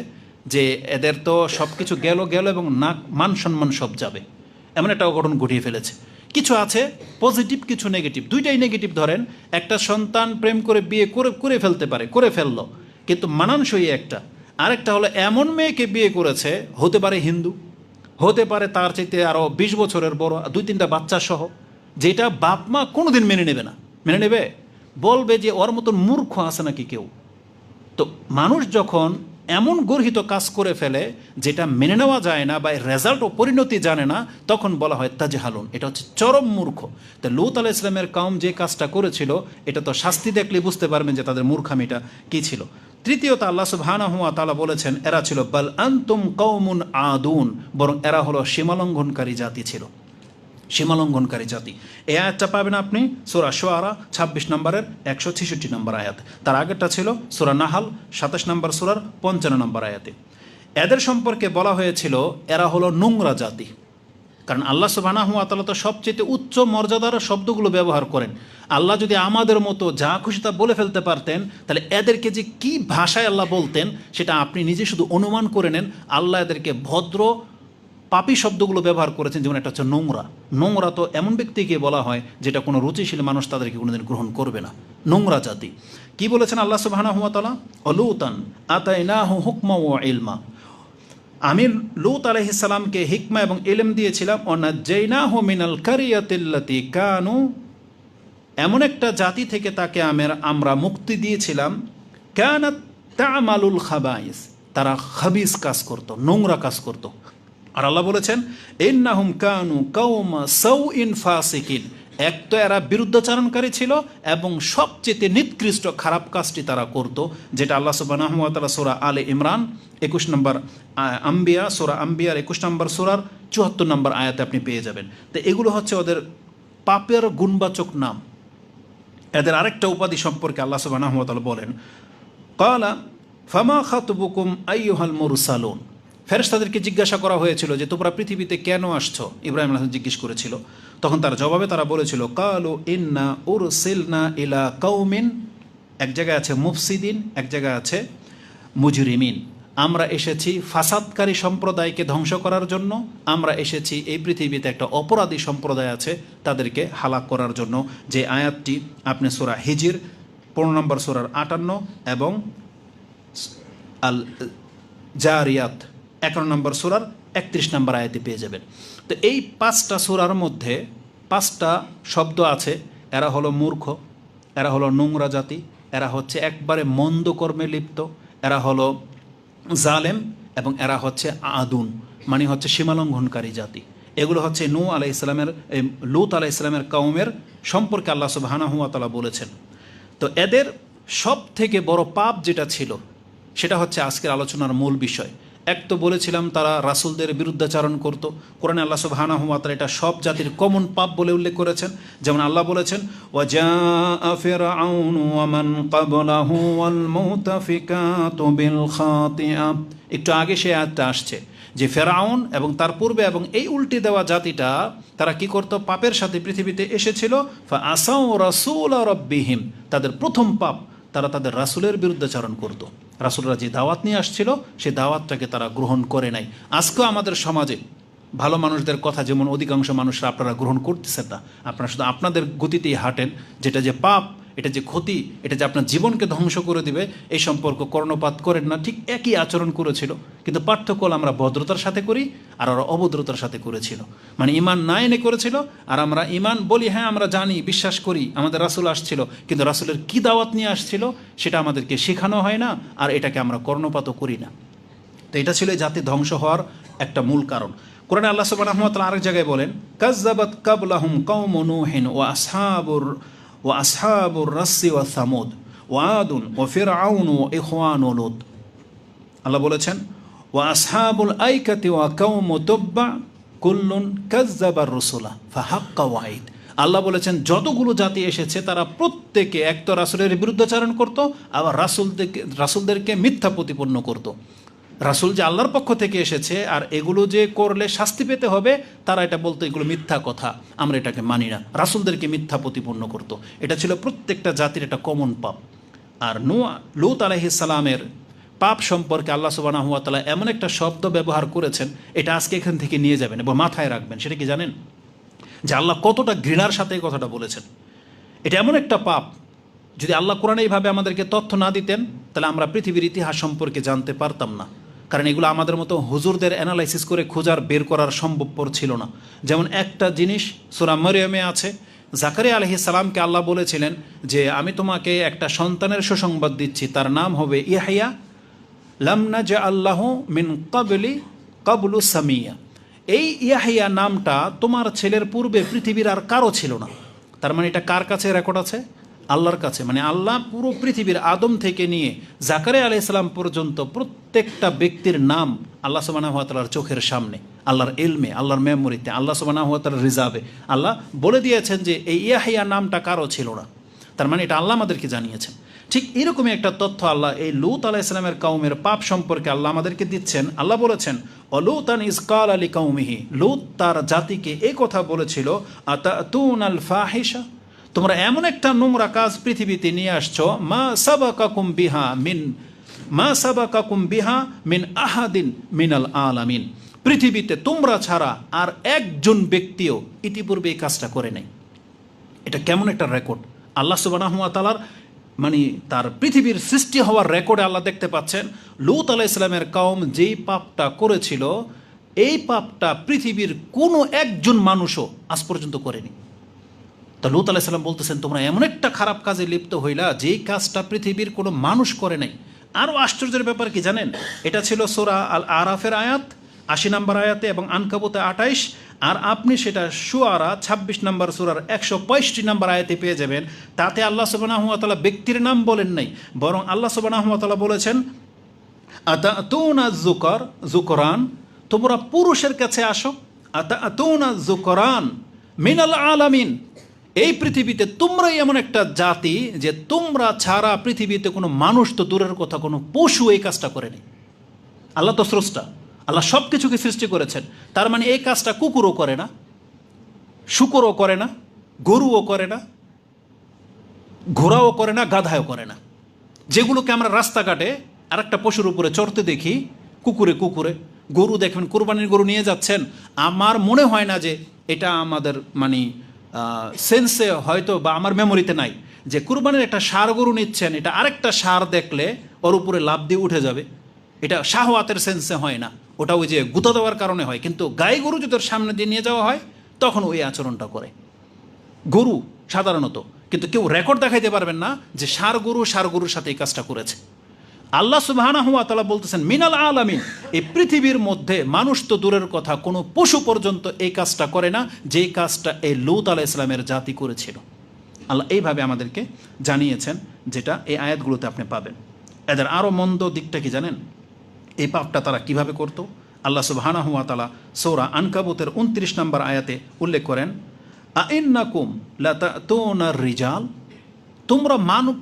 যে এদের তো সব কিছু গেল এবং মান সম্মান সব যাবে, এমন একটা অঘটন ঘটিয়ে ফেলেছে। কিছু আছে পজিটিভ, কিছু নেগেটিভ, দুইটাই নেগেটিভ। ধরেন একটা সন্তান প্রেম করে বিয়ে করে ফেলতে পারে, করে ফেললো, কিন্তু মানানসই একটা। আরেকটা হলো এমন মেয়েকে বিয়ে করেছে, হতে পারে হিন্দু, হতে পারে তার চাইতে আরও 20 বছরের বড়, 2-3টা বাচ্চা সহ, যেটা বাপ মা কোনোদিন মেনে নেবে না। মেনে নেবে? বলবে যে ওর মতন মূর্খ আছে নাকি কেউ। তো মানুষ যখন এমন গর্হিত কাজ করে ফেলে যেটা মেনে নেওয়া যায় না বা রেজাল্ট ও পরিণতি জানে না, তখন বলা হয় তাজহালুন, এটা হচ্ছে চরম মূর্খ। তো লূত আলাইহিস সালামের কাউম যে কাজটা করেছিল, এটা তো শাস্তি দেখলে বুঝতে পারবেন যে তাদের মূর্খামিটা কী ছিল। তৃতীয়ত আল্লাহ সুবহানাহু ওয়া তাআলা বলেছেন এরা ছিল বাল আনতুম কাউমুন আদুন, বরং এরা হলো সীমালঙ্ঘনকারী জাতি ছিল, সীমালঙ্ঘনকারী জাতি। এই আয়াতটা পাবেন আপনি সূরা শুআরা 26 নম্বরের 166 নম্বর আয়াত। তার আগেরটা ছিল সূরা নাহাল 27 নম্বর সূরার 55 নম্বর আয়াতে। এদের সম্পর্কে বলা হয়েছিল এরা হলো নোংরা জাতি, কারণ আল্লাহ সুবহানাহু ওয়া তাআলা তো সবচেয়ে উচ্চ মর্যাদার শব্দগুলো ব্যবহার করেন। আল্লাহ যদি আমাদের মতো যা খুশি তা বলে ফেলতে পারতেন, তাহলে এদেরকে যে কি ভাষায় আল্লাহ বলতেন সেটা আপনি নিজে শুধু অনুমান করে নেন। আল্লাহ এদেরকে ভদ্র পাপী শব্দগুলো ব্যবহার করেছেন, যেমন একটা হচ্ছে নোংরা। নোংরা তো এমন ব্যক্তিকে বলা হয় যেটা কোনো রুচিশীল মানুষ তাদেরকে কোনোদিন গ্রহণ করবে না, নোংরা জাতি। কি বলেছেন আল্লাহ সুবহানাহু ওয়া তাআলা? অলুতান আতাইনাহু হুকমা ওয়া ইলমা, আমি লূত আলাইহিস সালামকে হিকমা এবং ইলম দিয়েছিলাম। ওয়ানাজ্জাইনাহু মিনাল কারিয়াতিল্লাতী কানু, এমন একটা জাতি থেকে তাকে আমরা মুক্তি দিয়েছিলাম। কানাত তা'মালুল খাবাইস, তারা খাবিস কাজ করত, নোংরা কাজ করত। আর আল্লাহ বলেছেন ইন্নাহুম কানু কাওমা সাউইন ফাসিকিন, এক তো এরা বিরুদ্ধাচারণকারী ছিল এবং সবচেয়ে নিকৃষ্ট খারাপ কাজটি তারা করত, যেটা আল্লাহ সুবহানাহু ওয়া তাআলা সূরা আলে ইমরান 21 নম্বর আম্বিয়া, সূরা আম্বিয়ার 21 নম্বর সূরার 74 নম্বর আয়াতে আপনি পেয়ে যাবেন। তো এগুলো হচ্ছে ওদের পাপের গুণবাচক নাম। এদের আরেকটা উপাধি সম্পর্কে আল্লাহ সুবহানাহু ওয়া তাআলা বলেন ক্বালা ফামা খাতবুকুম আইয়ুহাল মুরসালুন, ফেরেশতাদেরকে জিজ্ঞাসা করা হয়েছিল যে তোমরা পৃথিবীতে কেন আসছো, ইব্রাহিম আলাইহিস সালাম জিজ্ঞেস করেছিল। তখন তার জবাবে তারা বলেছিল কালু ইন্না উরসিলনা ইলা কাউমিন, এক জায়গায় আছে মুফসিদিন, এক জায়গায় আছে মুজরিমিন। আমরা এসেছি ফাসাদকারী সম্প্রদায়কে ধ্বংস করার জন্য, আমরা এসেছি এই পৃথিবীতে একটা অপরাধী সম্প্রদায় আছে তাদেরকে হালাক করার জন্য। যে আয়াতটি আপনি সূরা হিজর 15 নম্বর সূরার 58 এবং আল জারিয়াত 11 নম্বর সূরার 31 নম্বর আয়াতে পেয়ে যাবেন। তো এই 5টা সূরার মধ্যে 5টা শব্দ আছে। এরা হলো মূর্খ, এরা হলো নোংরা জাতি, এরা হচ্ছে একবারে মন্দ কর্মে লিপ্ত, এরা হলো জালেম এবং এরা হচ্ছে আদুন, মানে হচ্ছে সীমালঙ্ঘনকারী জাতি। এগুলো হচ্ছে নূহ আলাইহিস সালামের লূত আলাইহিস সালামের কওমের সম্পর্কে আল্লাহ সুবহানাহু ওয়া তাআলা বলেছেন। তো এদের সব থেকে বড় পাপ যেটা ছিল সেটা হচ্ছে আজকের আলোচনার মূল বিষয়। এক তো বলেছিলাম তারা রাসূলদের বিরুদ্ধাচারণ করত। কোরআনে আল্লাহ সুবহানাহু ওয়া তাআলা এটা সব জাতির কমন পাপ বলে উল্লেখ করেছেন। যেমন আল্লাহ বলেছেন ওয়াজাআ ফিরআউনু ওয়া মান ক্বাবলাহু ওয়াল মুতাফিকাতু বিল খাতিআ, একটু আগে সে আয়াতটা আসছে যে ফেরাউন এবং তার পূর্বে এবং এই উল্টে দেওয়া জাতিটা তারা কি করত, পাপের সাথে পৃথিবীতে এসেছিল। ফা আসাউ রাসূল রব্বিহিম, তাদের প্রথম পাপ তারা তাদের রাসূলের বিরুদ্ধাচরণ করত। রাসূলরা যে দাওয়াত নিয়ে আসছিল সেই দাওয়াতটাকে তারা গ্রহণ করে নাই। আজকেও আমাদের সমাজে ভালো মানুষদের কথা যেমন অধিকাংশ মানুষরা আপনারা গ্রহণ করতেছেন না, আপনারা শুধু আপনাদের গতিতেই হাঁটেন, যেটা যে পাপ, এটা যে ক্ষতি, এটা যে আপনার জীবনকে ধ্বংস করে দিবে, এই সম্পর্ক কর্ণপাত করেন না। ঠিক একই আচরণ করেছিল, কিন্তু পার্থক্য হলো আমরা ভদ্রতার সাথে করি আর ওরা অভদ্রতার সাথে করেছিল। মানে ইমান না এনে করেছিল, আর আমরা ইমান বলি, হ্যাঁ আমরা জানি, বিশ্বাস করি, আমাদের রাসূল আসছিল, কিন্তু রাসূলের কী দাওয়াত নিয়ে আসছিল সেটা আমাদেরকে শেখানো হয় না, আর এটাকে আমরা কর্ণপাতও করি না। তো এটা ছিল এই জাতি ধ্বংস হওয়ার একটা মূল কারণ। কোরআনে আল্লাহ সুবহানাহু ওয়া তাআলা আরেক জায়গায় বলেন, কাযযাবাত কাবলাহুম কওমু নূহিন ওয়া আসহাবুর রাসসি ওয়া সামুদ ওয়া আদুন ওয়া ফিরআউন ওয়া ইখওয়ানু লূত। আল্লাহ বলেছেন, ওয়া আসহাবুল আইকাতি ওয়া কওমু তুব্বা কুল্লুন কাযযাবার রাসূলা ফাহাক্কা ওয়াইদ। আল্লাহ বলেছেন যতগুলো জাতি এসেছে তারা প্রত্যেকে এক তো রাসূলের বিরুদ্ধাচরণ করত, আবার রাসূলদেরকে মিথ্যা প্রতিপন্ন করত। রাসূল যে আল্লাহর পক্ষ থেকে এসেছে আর এগুলো যে করলে শাস্তি পেতে হবে, তারা এটা বলতো এগুলো মিথ্যা কথা, আমরা এটাকে মানি না, রাসূলদেরকে মিথ্যা প্রতিপন্ন করত। এটা ছিল প্রত্যেকটা জাতির একটা কমন পাপ। আর লূত আলাইহিস সালামের পাপ সম্পর্কে আল্লাহ সুবহানাহু ওয়া তাআলা এমন একটা শব্দ ব্যবহার করেছেন, এটা আজকে এখান থেকে নিয়ে যাবেন এবং মাথায় রাখবেন। সেটা কি জানেন? যে আল্লাহ কতটা ঘৃণার সাথে এই কথাটা বলেছেন। এটা এমন একটা পাপ, যদি আল্লাহ কোরআনে এইভাবে আমাদেরকে তথ্য না দিতেন তাহলে আমরা পৃথিবীর ইতিহাস সম্পর্কে জানতে পারতাম না। কারণ এগুলো আমাদের মতো হুজুরদের অ্যানালাইসিস করে খোঁজার বের করার সম্ভবপর ছিল না। যেমন একটা জিনিস সূরা মরিয়মে আছে, জাকারিয়া আলাইহিস সালামকে আল্লাহ বলেছিলেন যে আমি তোমাকে একটা সন্তানের সুসংবাদ দিচ্ছি, তার নাম হবে ইয়াহইয়া, লাম নাজআল লাহু মিন ক্বাবলু সামিয়া। এই ইয়াহইয়া নামটা তোমার ছেলের পূর্বে পৃথিবীর আর কারো ছিল না। তার মানে এটা কার কাছে রেকর্ড আছে? আল্লাহর কাছে। মানে আল্লাহ পুরো পৃথিবীর আদম থেকে নিয়ে জাকারিয়া আলাইহিস সালাম পর্যন্ত প্রত্যেকটা ব্যক্তির নাম আল্লাহ সুবহানাহু ওয়া তাআলার চোখের সামনে, আল্লাহর ইলমে, আল্লাহর মেমোরিতে, আল্লাহ সুবহানাহু ওয়া তাআলার রিজার্ভে আল্লাহ বলে দিয়েছেন যে এই ইয়াহইয়া নামটা কারো ছিল না। তার মানে এটা আল্লাহ আমাদেরকে জানিয়েছেন। ঠিক এরকমই একটা তথ্য আল্লাহ এই লূত আলাইহিস সালামের কওমের পাপ সম্পর্কে আল্লাহ আমাদেরকে দিচ্ছেন। আল্লাহ বলেছেন, অলূতান ইয ক্বালা লিকাওমিহি, লূত তার জাতিকে এই কথা বলেছিল, আতাতুনাল ফাহিশা, তোমরা এমন একটা নোংরা কাজ পৃথিবীতে নিয়ে আসছো, মা সাবাকাকুম বিহা মিন আহাদিন মিনাল আলামিন, পৃথিবীতে তোমরা ছাড়া আর একজন ব্যক্তিও ইতিপূর্বে এই কাজটা করে নাই। এটা কেমন একটা রেকর্ড! আল্লাহ সুবহানাহু ওয়া তাআলার মানে তার পৃথিবীর সৃষ্টি হওয়ার রেকর্ডে আল্লাহ দেখতে পাচ্ছেন লূত আলাইহিস সালামের কওম যেই পাপটা করেছিল, এই পাপটা পৃথিবীর কোনো একজন মানুষও আজ পর্যন্ত করেনি। তা লূত আলাইহিস সালাম বলতেছেন, তোমরা এমন একটা খারাপ কাজে লিপ্ত হইলা যেই কাজটা পৃথিবীর কোনো মানুষ করে নাই। আরও আশ্চর্যের ব্যাপার কি জানেন? এটা ছিল সূরা আল আরাফের আয়াত ৮০ নম্বর আয়াতে এবং আনকাবুতে ২৮, আর আপনি সেটা শুআরা ২৬ নম্বর সূরার ১৬৫ নম্বর আয়াতে পেয়ে যাবেন। তাতে আল্লাহ সুবহানাহু ওয়া তাআলা ব্যক্তির নাম বলেন নাই, বরং আল্লাহ সুবহানাহু ওয়া তাআলা বলেছেন, আতাতুনা যুকরান, তোমরা পুরুষের কাছে আসো, আতাতুনা যুকরান মিনাল আলামিন, এই পৃথিবীতে তোমরাই এমন একটা জাতি যে তোমরা ছাড়া পৃথিবীতে কোনো মানুষ তো দূরের কথা, কোনো পশু এই কাজটা করেনি। আল্লাহ তো স্রষ্টা, আল্লাহ সব কিছুকে সৃষ্টি করেছেন। তার মানে এই কাজটা কুকুরও করে না, শূকরও করে না, গরুও করে না, ঘোড়াও করে না, গাধাও করে না। যেগুলোকে আমরা রাস্তাঘাটে আর একটা পশুর উপরে চড়তে দেখি, কুকুরে, গরু দেখবেন, কুরবানির গরু নিয়ে যাচ্ছেন, আমার মনে হয় না যে এটা আমাদের মানে সেন্সে হয়তো বা আমার মেমোরিতে নাই যে কুরবানির একটা ষাঁড় গরু নিচ্ছেন, এটা আরেকটা ষাঁড় দেখলে ওর উপরে লাফ দিয়ে উঠে যাবে। এটা শাহওয়াতের সেন্সে হয় না, ওটা ওই যে গুঁতা দেওয়ার কারণে হয়। কিন্তু গাই গরু যদি ওর সামনে দিয়ে নিয়ে যাওয়া হয় তখন ওই আচরণটা করে গরু সাধারণত। কিন্তু কেউ রেকর্ড দেখাইতে পারবেন না যে ষাঁড় গরুর সাথে এই কাজটা করেছে। আল্লাহ সুবহানাহু ওয়া তাআলা বলতেছেন মিনাল আলামিন, এই পৃথিবীর মধ্যে মানুষ তো দূরের কথা, কোনো পশু পর্যন্ত এই কাজটা করে না যেই কাজটা এই লূত আলাইহিস সালামের জাতি করেছিল। আল্লাহ এইভাবে আমাদেরকে জানিয়েছেন, যেটা এই আয়াতগুলোতে আপনি পাবেন। এদের আরও মন্দ দিকটা কি জানেন? এই পাপটা তারা কিভাবে করত? আল্লাহ সুবহানাহু ওয়া তাআলা সূরা আনকাবুতের ২৯ নম্বর আয়াতে উল্লেখ করেন, আইন্নাকুম লাতাতুনার রিজাল, তোমরা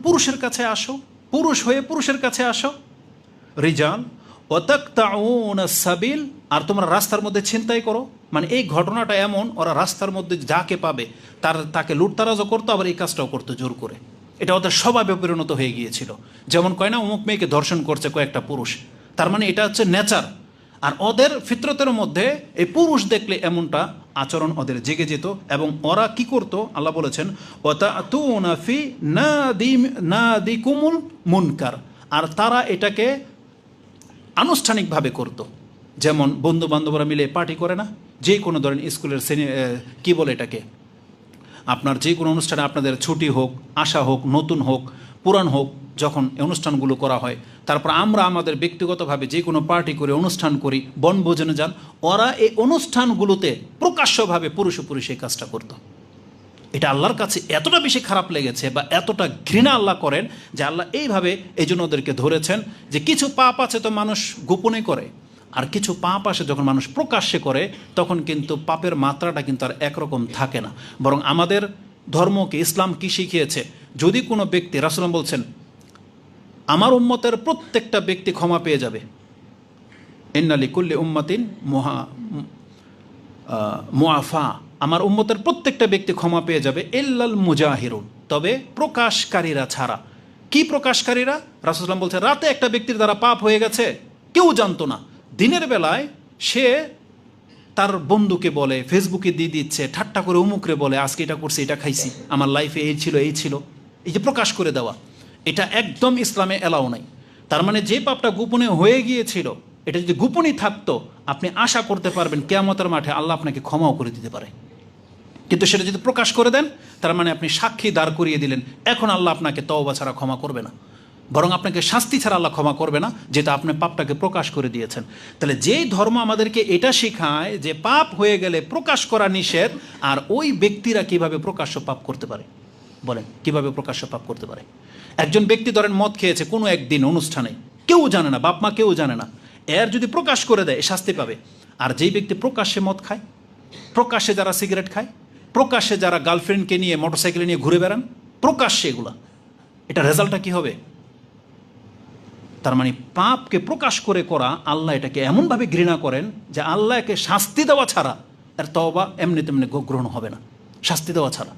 পুরুষের কাছে আসো, পুরুষ হয়ে পুরুষের কাছে আসো, রিজাল, ওয়াতাকতাউনা সাবিল, আর তোমরা রাস্তার মধ্যে ছিনতাই করো। মানে এই ঘটনাটা এমন, ওরা রাস্তার মধ্যে যাকে পাবে তাকে লুটতারাজও করতো, আবার এই কাজটাও করতো জোর করে। এটা ওদের স্বভাবে পরিণত হয়ে গিয়েছিল। যেমন কয় না, অমুক মেয়েকে ধর্ষণ করছে কয়েকটা পুরুষ, তার মানে এটা হচ্ছে নেচার। আর ওদের ফিতরতের মধ্যে এই পুরুষ দেখলে এমনটা আচরণ ওদের জেগে যেত। এবং ওরা কি করতো, আল্লাহ বলেছেন ওয়াতাতুনা ফি নাদিকুমুল মুনকার, আর তারা এটাকে আনুষ্ঠানিকভাবে করত। যেমন বন্ধু বান্ধবরা মিলে পার্টি করে না, যে কোনো ধরেন স্কুলের কি বলে এটাকে, আপনার যে কোনো অনুষ্ঠানে আপনাদের ছুটি হোক, আশা হোক, নতুন হোক, পুরান হোক, যখন এই অনুষ্ঠানগুলো করা হয়, তারপর আমরা আমাদের ব্যক্তিগতভাবে যে কোনো পার্টি করে অনুষ্ঠান করি, বনভোজনে যান, ওরা এই অনুষ্ঠানগুলোতে প্রকাশ্যভাবে পুরুষ এই কাজটা করত। এটা আল্লাহর কাছে এতটা বেশি খারাপ লেগেছে বা এতটা ঘৃণা আল্লাহ করেন যে আল্লাহ এইভাবে এই জন্য ওদেরকে ধরেছেন যে কিছু পাপ আছে তো মানুষ গোপনে করে, আর কিছু পাপ আসে যখন মানুষ প্রকাশ্যে করে, তখন কিন্তু পাপের মাত্রাটা কিন্তু আর একরকম থাকে না। বরং আমাদের ধর্মকে, ইসলাম কি শিখিয়েছে, যদি কোনো ব্যক্তি, রাসূল বলছেন আমার উম্মতের প্রত্যেকটা ব্যক্তি ক্ষমা পেয়ে যাবে, ইন্না লিকুল্লি উম্মাতিন মুআফা, আমার উম্মতের প্রত্যেকটা ব্যক্তি ক্ষমা পেয়ে যাবে ইল্লাল মুজাহিরুন, তবে প্রকাশকারীরা ছাড়া। কি প্রকাশকারীরা? রাসূল বলছে রাতে একটা ব্যক্তির দ্বারা পাপ হয়ে গেছে, কেউ জানতো না, দিনের বেলায় সে তার বন্ধুকে বলে, ফেসবুকে দিয়ে দিচ্ছে, ঠাট্টা করে উমুকরে বলে আজকে এটা করছি, এটা খাইছি, আমার লাইফে এই ছিল, এই ছিল, এই যে প্রকাশ করে দেওয়া, এটা একদম ইসলামে এলাও নাই। তার মানে যে পাপটা গোপনে হয়ে গিয়েছিল, এটা যদি গোপনই থাকতো, আপনি আশা করতে পারবেন কিয়ামতের মাঠে আল্লাহ আপনাকে ক্ষমাও করে দিতে পারে। কিন্তু সেটা যদি প্রকাশ করে দেন, তার মানে আপনি সাক্ষী দাঁড় করিয়ে দিলেন, এখন আল্লাহ আপনাকে তওবা ছাড়া ক্ষমা করবে না, বরং আপনাকে শাস্তি ছাড়া আল্লাহ ক্ষমা করবে না, যেটা আপনি পাপটাকে প্রকাশ করে দিয়েছেন। তাহলে যেই ধর্ম আমাদেরকে এটা শেখায় যে পাপ হয়ে গেলে প্রকাশ করা নিষেধ, আর ওই ব্যক্তিরা কিভাবে প্রকাশ্য পাপ করতে পারে, বলেন কিভাবে প্রকাশ্য পাপ করতে পারে? একজন ব্যক্তি ধরেন মদ খেয়েছে কোনো একদিন অনুষ্ঠানে, কেউ জানে না, বাপ মা কেউ জানে না, এর যদি প্রকাশ করে দেয় শাস্তি পাবে। আর যেই ব্যক্তি প্রকাশ্যে মদ খায়, প্রকাশ্যে যারা সিগারেট খায়, প্রকাশ্যে যারা গার্লফ্রেন্ডকে নিয়ে মোটরসাইকেলে নিয়ে ঘুরে বেড়ান, প্রকাশ্যে এগুলা, এটা রেজাল্টটা কি হবে? তার মানে পাপকে প্রকাশ করে করা, আল্লাহ এটাকে এমনভাবে ঘৃণা করেন যে আল্লাহকে শাস্তি দেওয়া ছাড়া এর তওবা এমনি তেমনি গ্রহণ হবে না, শাস্তি দেওয়া ছাড়া।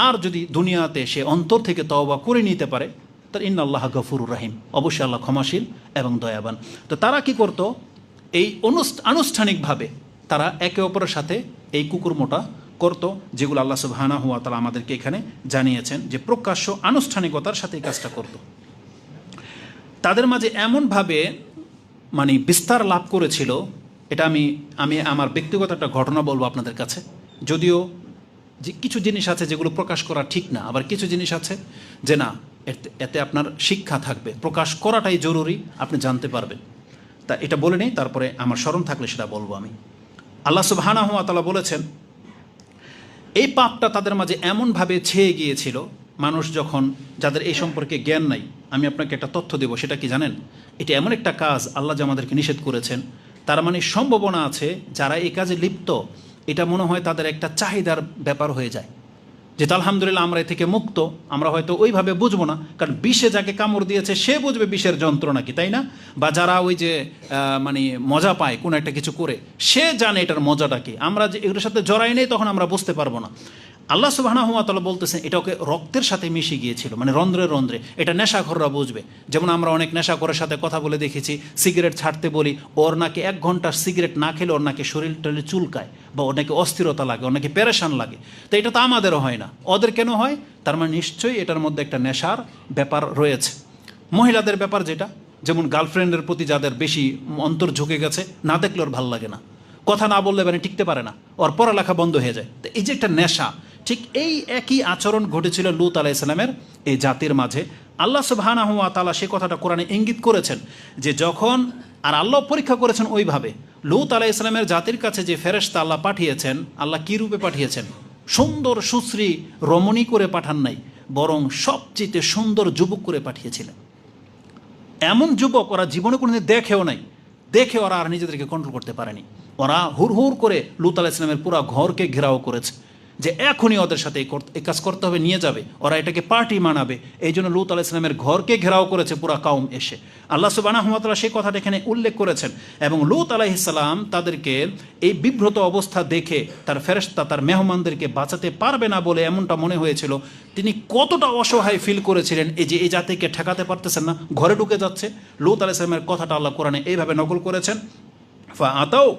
আর যদি দুনিয়াতে সে অন্তর থেকে তওবা করে নিতে পারে, তার ইন্নাল্লাহ গফুরুর রাহিম, অবশ্যই আল্লাহ ক্ষমাশীল এবং দয়াবান। তো তারা কি করত, এই আনুষ্ঠানিকভাবে তারা একে অপরের সাথে এই কুকুরমোটা করত, যেগুলো আল্লাহ সুবহানাহু ওয়া তাআলা আমাদেরকে এখানে জানিয়েছেন যে প্রকাশ্য আনুষ্ঠানিকতার সাথে এই কাজটা করত। তাদের মাঝে এমনভাবে মানে বিস্তার লাভ করেছিল, এটা আমি আমার ব্যক্তিগত একটা ঘটনা বলবো আপনাদের কাছে। যদিও যে কিছু জিনিস আছে যেগুলো প্রকাশ করা ঠিক না, আবার কিছু জিনিস আছে যে না, এতে আপনার শিক্ষা থাকবে, প্রকাশ করাটাই জরুরি, আপনি জানতে পারবেন। তা এটা বলে নেই, তারপরে আমার স্মরণ থাকলে সেটা বলবো আমি। আল্লাহ সুবহানাহু ওয়া তাআলা বলেছেন এই পাপটা তাদের মাঝে এমনভাবে ছেয়ে গিয়েছিল, মানুষ যখন, যাদের এই সম্পর্কে জ্ঞান নাই, আমি আপনাকে একটা তথ্য দেব, সেটা কি জানেন? এটা এমন একটা কাজ আল্লাহ যে আমাদেরকে নিষেধ করেছেন, তার মানে সম্ভাবনা আছে যারা এই কাজে লিপ্ত, এটা মনে হয় তাদের একটা চাহিদার ব্যাপার হয়ে যায়, যেটা আলহামদুলিল্লাহ আমরা এ থেকে মুক্ত। আমরা হয়তো ওইভাবে বুঝবো না, কারণ বিষে যাকে কামড় দিয়েছে সে বুঝবে বিষের যন্ত্রণা কি, তাই না? বা যারা ওই যে মানে মজা পায় কোনো একটা কিছু করে, সে জানে এটার মজাটা কি। আমরা যে এগুলোর সাথে জড়াই নেই, তখন আমরা বুঝতে পারবো না। আল্লাহ সুবহানাহু ওয়া তাআলা বলতেছেন এটা ওকে রক্তের সাথে মিশে গিয়েছিল, মানে রন্ধ্রে রন্ধ্রে। এটা নেশাখোররা বুঝবে। যেমন আমরা অনেক নেশাখোরের সাথে কথা বলে দেখেছি, সিগারেট ছাড়তে বলি, ওর নাকি 1 ঘন্টা সিগারেট না খেলে ওর নাকি শরীর টরীর চুলকায়, বা ওর নাকি অস্থিরতা লাগে, ওর নাকি পেরেশান লাগে। তো এটা তো আমাদেরও হয় না, ওদের কেন হয়? তার মানে নিশ্চয়ই এটার মধ্যে একটা নেশার ব্যাপার রয়েছে। মহিলাদের ব্যাপার যেটা, যেমন গার্লফ্রেন্ডের প্রতি যাদের বেশি অন্তর ঝুঁকে গেছে, না দেখলে ওর ভাল লাগে না, কথা না বললে মানে টিকতে পারে না, ওর পড়ালেখা বন্ধ হয়ে যায়। তো এই যে একটা নেশা, ঠিক এই একই আচরণ ঘটেছিল লূত আলাইহিস সালামের এই জাতির মাঝে। আল্লাহ সুবহানাহু ওয়া তাআলা সে কথাটা কোরআনে ইঙ্গিত করেছেন যে যখন, আর আল্লাহ পরীক্ষা করেছেন ওইভাবে, লূত আলাইহিস সালামের জাতির কাছে যে ফেরেশতা আল্লাহ পাঠিয়েছেন, আল্লাহ কী রূপে পাঠিয়েছেন? সুন্দর সুশ্রী রমণী করে পাঠান নাই, বরং সবচেয়ে সুন্দর যুবক করে পাঠিয়েছিলেন। এমন যুবক ওরা জীবনে কোনোদিন দেখেও নাই, দেখে ওরা আর নিজেদেরকে কন্ট্রোল করতে পারেনি। ওরা হুড় হুড় করে লূত আলাইহিস সালামের পুরো ঘরকে ঘেরাও করেছে, যে এখনই ওদের সাথে এই কাজ করতে হবে, নিয়ে যাবে, ওরা এটাকে পার্টি মানাবে। এই জন্য লূত আলাইহিস সালামের ঘরকে ঘেরাও করেছে পুরা কাউম এসে। আল্লাহ সুবহানাহু ওয়া তাআলা সেই কথাটা এখানে উল্লেখ করেছেন। এবং লূত আলাইহিস সালাম তাদেরকে এই বিব্রত অবস্থা দেখে তার ফেরেশতা তার মেহমানদেরকে বাঁচাতে পারবে না বলে এমনটা মনে হয়েছিল। তিনি কতটা অসহায় ফিল করেছিলেন, এই যে এই জাতিকে ঠেকাতে পারতেছেন না, ঘরে ঢুকে যাচ্ছে। লূত আলাইহিস সালামের কথাটা আল্লাহ কোরআনে এইভাবে নকল করেছেন, ফাআতাও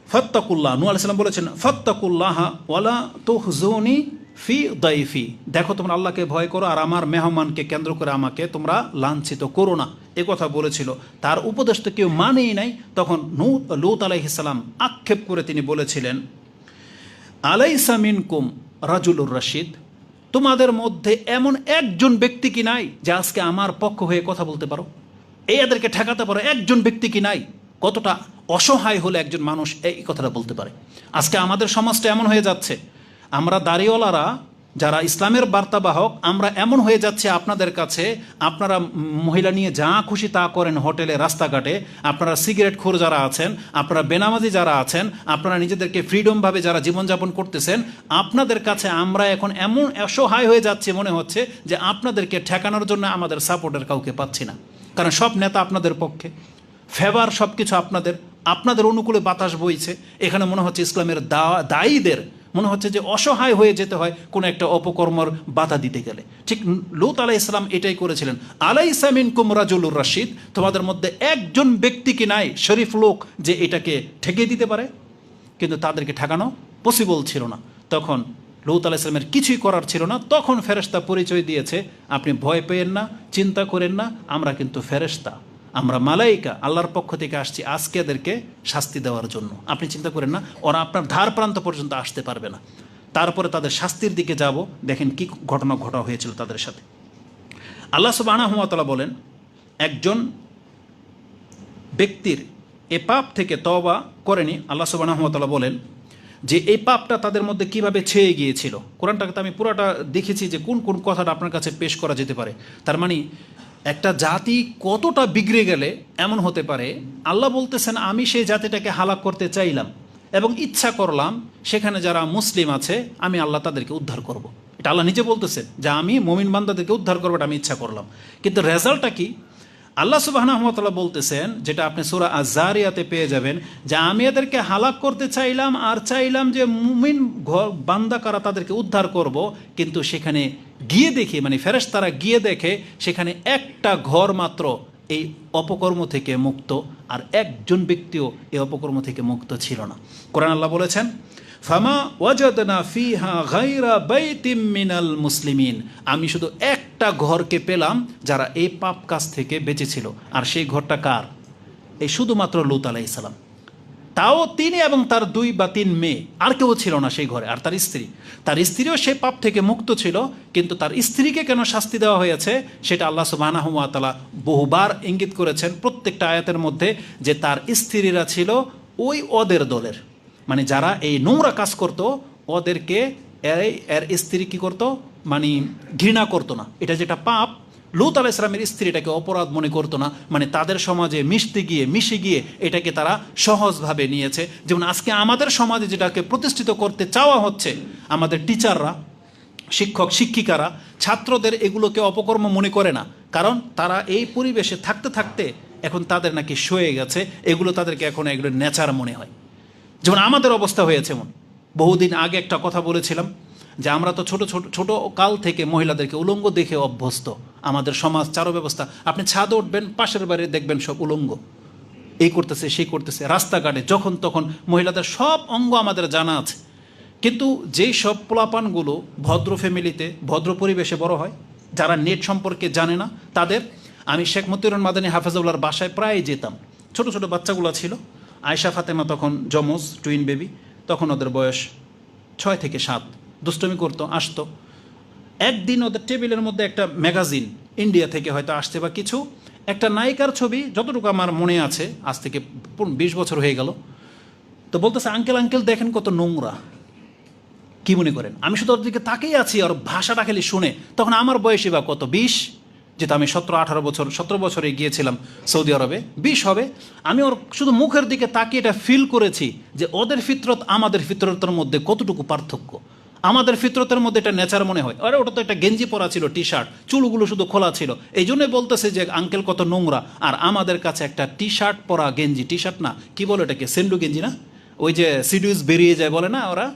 ফাত্তাকুল্লাহ, নূহ আলাইহিস সালাম বলেছেন ফাত্তাকুল্লাহ ওয়ালা তুহজুনি ফি দাইফি, দেখো তোমরা আল্লাহকে ভয় করো আর আমার মেহমানকে কেন্দ্র করে আমাকে তোমরা লাঞ্ছিত করো না, এ কথা বলেছিল। তার উপদেশ তো কেউ মানেই নাই। তখন লূত আলাইহিস সালাম আক্ষেপ করে তিনি বলেছিলেন, আলাইসা মিনকুম রাজুলুর রশিদ, তোমাদের মধ্যে এমন একজন ব্যক্তি কি নাই যে আজকে আমার পক্ষ হয়ে কথা বলতে পারো, এদেরকে ঠেকাতে পারো, একজন ব্যক্তি কি নাই? কতটা অসহায় হলে একজন মানুষ এই কথাটা বলতে পারে। আজকে আমাদের সমাজটা এমন হয়ে যাচ্ছে, আমরা দাড়িওয়ালারা যারা ইসলামের বার্তাবাহক, আমরা এমন হয়ে যাচ্ছে আপনাদের কাছে, আপনারা মহিলা নিয়ে যা খুশি তা করেন হোটেলে, রাস্তাঘাটে, আপনারা সিগারেট খোর যারা আছেন, আপনারা বেনামাজি যারা আছেন, আপনারা নিজেদেরকে ফ্রিডমভাবে যারা জীবনযাপন করতেছেন, আপনাদের কাছে আমরা এখন এমন অসহায় হয়ে যাচ্ছে, মনে হচ্ছে যে আপনাদেরকে ঠেকানোর জন্য আমাদের সাপোর্টের কাউকে পাচ্ছি না। কারণ সব নেতা আপনাদের পক্ষে, ফেভার সব কিছু আপনাদের অনুকূলে বাতাস বইছে। এখানে মনে হচ্ছে ইসলামের দায়ীদের মনে হচ্ছে যে অসহায় হয়ে যেতে হয় কোনো একটা অপকর্মর বাধা দিতে গেলে। ঠিক লূত আলাইহিস সালাম এটাই করেছিলেন। আলাইসা মিনকুম রাজুলুর রশিদ, তোমাদের মধ্যে একজন ব্যক্তি কি নাই শরীফ লোক যে এটাকে ঠেকিয়ে দিতে পারে? কিন্তু তাদেরকে ঠেকানো পসিবল ছিল না। তখন লূত আলাইহিস সালামের কিছুই করার ছিল না। তখন ফেরেশতা পরিচয় দিয়েছে, আপনি ভয় পেয়েন না, চিন্তা করেন না, আমরা কিন্তু ফেরেশতা, আমরা মালাইকা, আল্লাহর পক্ষ থেকে আসছি আজকে এদেরকে শাস্তি দেওয়ার জন্য। আপনি চিন্তা করেন না, ওরা আপনার ধার প্রান্ত পর্যন্ত আসতে পারবে না। তারপরে তাদের শাস্তির দিকে যাব, দেখেন কি ঘটনা ঘটা হয়েছিল তাদের সাথে। আল্লাহ সুবহানাহু ওয়া তাআলা বলেন, একজন ব্যক্তির এ পাপ থেকে তওবা করেনি। আল্লাহ সুবহানাহু ওয়া তাআলা বলেন যে এই পাপটা তাদের মধ্যে কিভাবে ছেয়ে গিয়েছিল। কোরআনটাকে তো আমি পুরোটা দেখেছি যে কোন কোন কথাটা আপনার কাছে পেশ করা যেতে পারে। তার মানে একটা জাতি কতটা বিগড়ে গেলে এমন হতে পারে, আল্লাহ বলতেছেন আমি সেই জাতিটাকে হালাক করতে চাইলাম এবং ইচ্ছা করলাম সেখানে যারা মুসলিম আছে আমি আল্লাহ তাদেরকে উদ্ধার করব। এটা আল্লাহ নিজে বলতেছেন যে আমি মুমিন বান্দাদেরকে উদ্ধার করবো, এটা আমি ইচ্ছা করলাম। কিন্তু রেজাল্টটা কি? আল্লাহ সুবহানাহু ওয়া তাআলা বলতেছেন, যেটা আপনি সূরা আয-যারিয়াতে পেয়ে যাবেন, যে আমি এদেরকে হালাক করতে চাইলাম আর চাইলাম যে মুমিন বান্দা কারা তাদেরকে উদ্ধার করব। কিন্তু সেখানে গিয়ে দেখি, মানে ফেরেশতারা গিয়ে দেখে সেখানে একটা ঘর মাত্র এই অপকর্ম থেকে মুক্ত, আর একজন ব্যক্তিও এই অপকর্ম থেকে মুক্ত ছিল না। কোরআন আল্লাহ বলেছেন, ফামা ওয়াজাদনা ফিহা গায়রা বাইতিম মিনাল মুসলিমিন, আমি শুধু একটা ঘরকে পেলাম যারা এই পাপ কাজ থেকে বেঁচেছিল। আর সেই ঘরটা কার? এই শুধুমাত্র লূত আলাইহিস সালাম। তাও তিনি এবং তার 2 বা 3 মেয়ে, আর কেউ ছিল না সেই ঘরে। আর তার স্ত্রীও সেই পাপ থেকে মুক্ত ছিল। কিন্তু তার স্ত্রীকে কেন শাস্তি দেওয়া হয়েছে সেটা আল্লাহ সুবহানাহু ওয়া তাআলা বহুবার ইঙ্গিত করেছেন প্রত্যেকটা আয়াতের মধ্যে, যে তার স্ত্রীরা ছিল ওই ওদের দলের, মানে যারা এই নোংরা কাজ করত ওদেরকে এর স্ত্রী কি করতো, মানে ঘৃণা করতো না। এটা যেটা পাপ, লূত আলাইহিস সালামের স্ত্রী এটাকে অপরাধ মনে করতো না। মানে তাদের সমাজে মিশে গিয়ে এটাকে তারা সহজভাবে নিয়েছে। যেমন আজকে আমাদের সমাজে যেটাকে প্রতিষ্ঠিত করতে চাওয়া হচ্ছে, আমাদের টিচাররা, শিক্ষক শিক্ষিকারা ছাত্রদের এগুলোকে অপকর্ম মনে করে না। কারণ তারা এই পরিবেশে থাকতে থাকতে এখন তাদের নাকি সয়ে গেছে, এগুলো তাদেরকে এখন এগুলো নেচার মনে হয়। যেমন আমাদের অবস্থা হয়েছে। বহুদিন আগে একটা কথা বলেছিলাম যে আমরা তো ছোট কাল থেকে মহিলাদেরকে উলঙ্গ দেখে অভ্যস্ত। আমাদের সমাজ চারু ব্যবস্থা, আপনি ছাদে উঠবেন, পাশের বাড়ি দেখবেন সব উলঙ্গ, এই করতেছে সেই করতেছে। রাস্তাঘাটে যখন তখন মহিলাদের সব অঙ্গ আমাদের জানা আছে। কিন্তু যেই সব পোলাপানগুলো ভদ্র ফ্যামিলিতে ভদ্র পরিবেশে বড় হয়, যারা নেট সম্পর্কে জানে না, তাদের, আমি শেখ মতিউর মাদানী হাফেজউল্লাহর বাসায় প্রায় যেতাম। ছোট ছোট বাচ্চাগুলো ছিল, আয়েশা ফাতেমা তখন জমজ টুইন বেবি, তখন ওদের বয়স 6 থেকে 7, দুষ্টমি করতো, আসতো। একদিন ওদের টেবিলের মধ্যে একটা ম্যাগাজিন ইন্ডিয়া থেকে হয়তো আসছে বা কিছু, একটা নায়িকার ছবি, যতটুকু আমার মনে আছে, আজ থেকে 20 বছর হয়ে গেল। তো বলতেছে, আঙ্কেল দেখেন কত নোংরা, কি মনে করেন? আমি শুধু ওর দিকে তাকিয়ে আছি, আর ভাষাটা খালি শুনে, তখন আমার বয়সী বা কত 20, যেটা আমি 17 বছরে গিয়েছিলাম সৌদি আরবে, 20 হবে, আমি ওর শুধু মুখের দিকে তাকিয়ে এটা ফিল করেছি যে ওদের ফিতরত আমাদের ফিতরতের মধ্যে কতটুকু পার্থক্য। আমাদের ফিতরতের মধ্যে এটা নেচার মনে হয়, আরে ওটা তো একটা গেঞ্জি পরা ছিল, টি শার্ট, চুলগুলো শুধু খোলা ছিল, এই জন্যই বলতেছে যে আঙ্কেল কত নোংরা। আর আমাদের কাছে একটা টি শার্ট পরা গেঞ্জি, টি শার্ট না কি বলে এটাকে, সেন্ডু গেঞ্জি না, ওই যে সিডিউস বেরিয়ে যায় বলে না ওরা,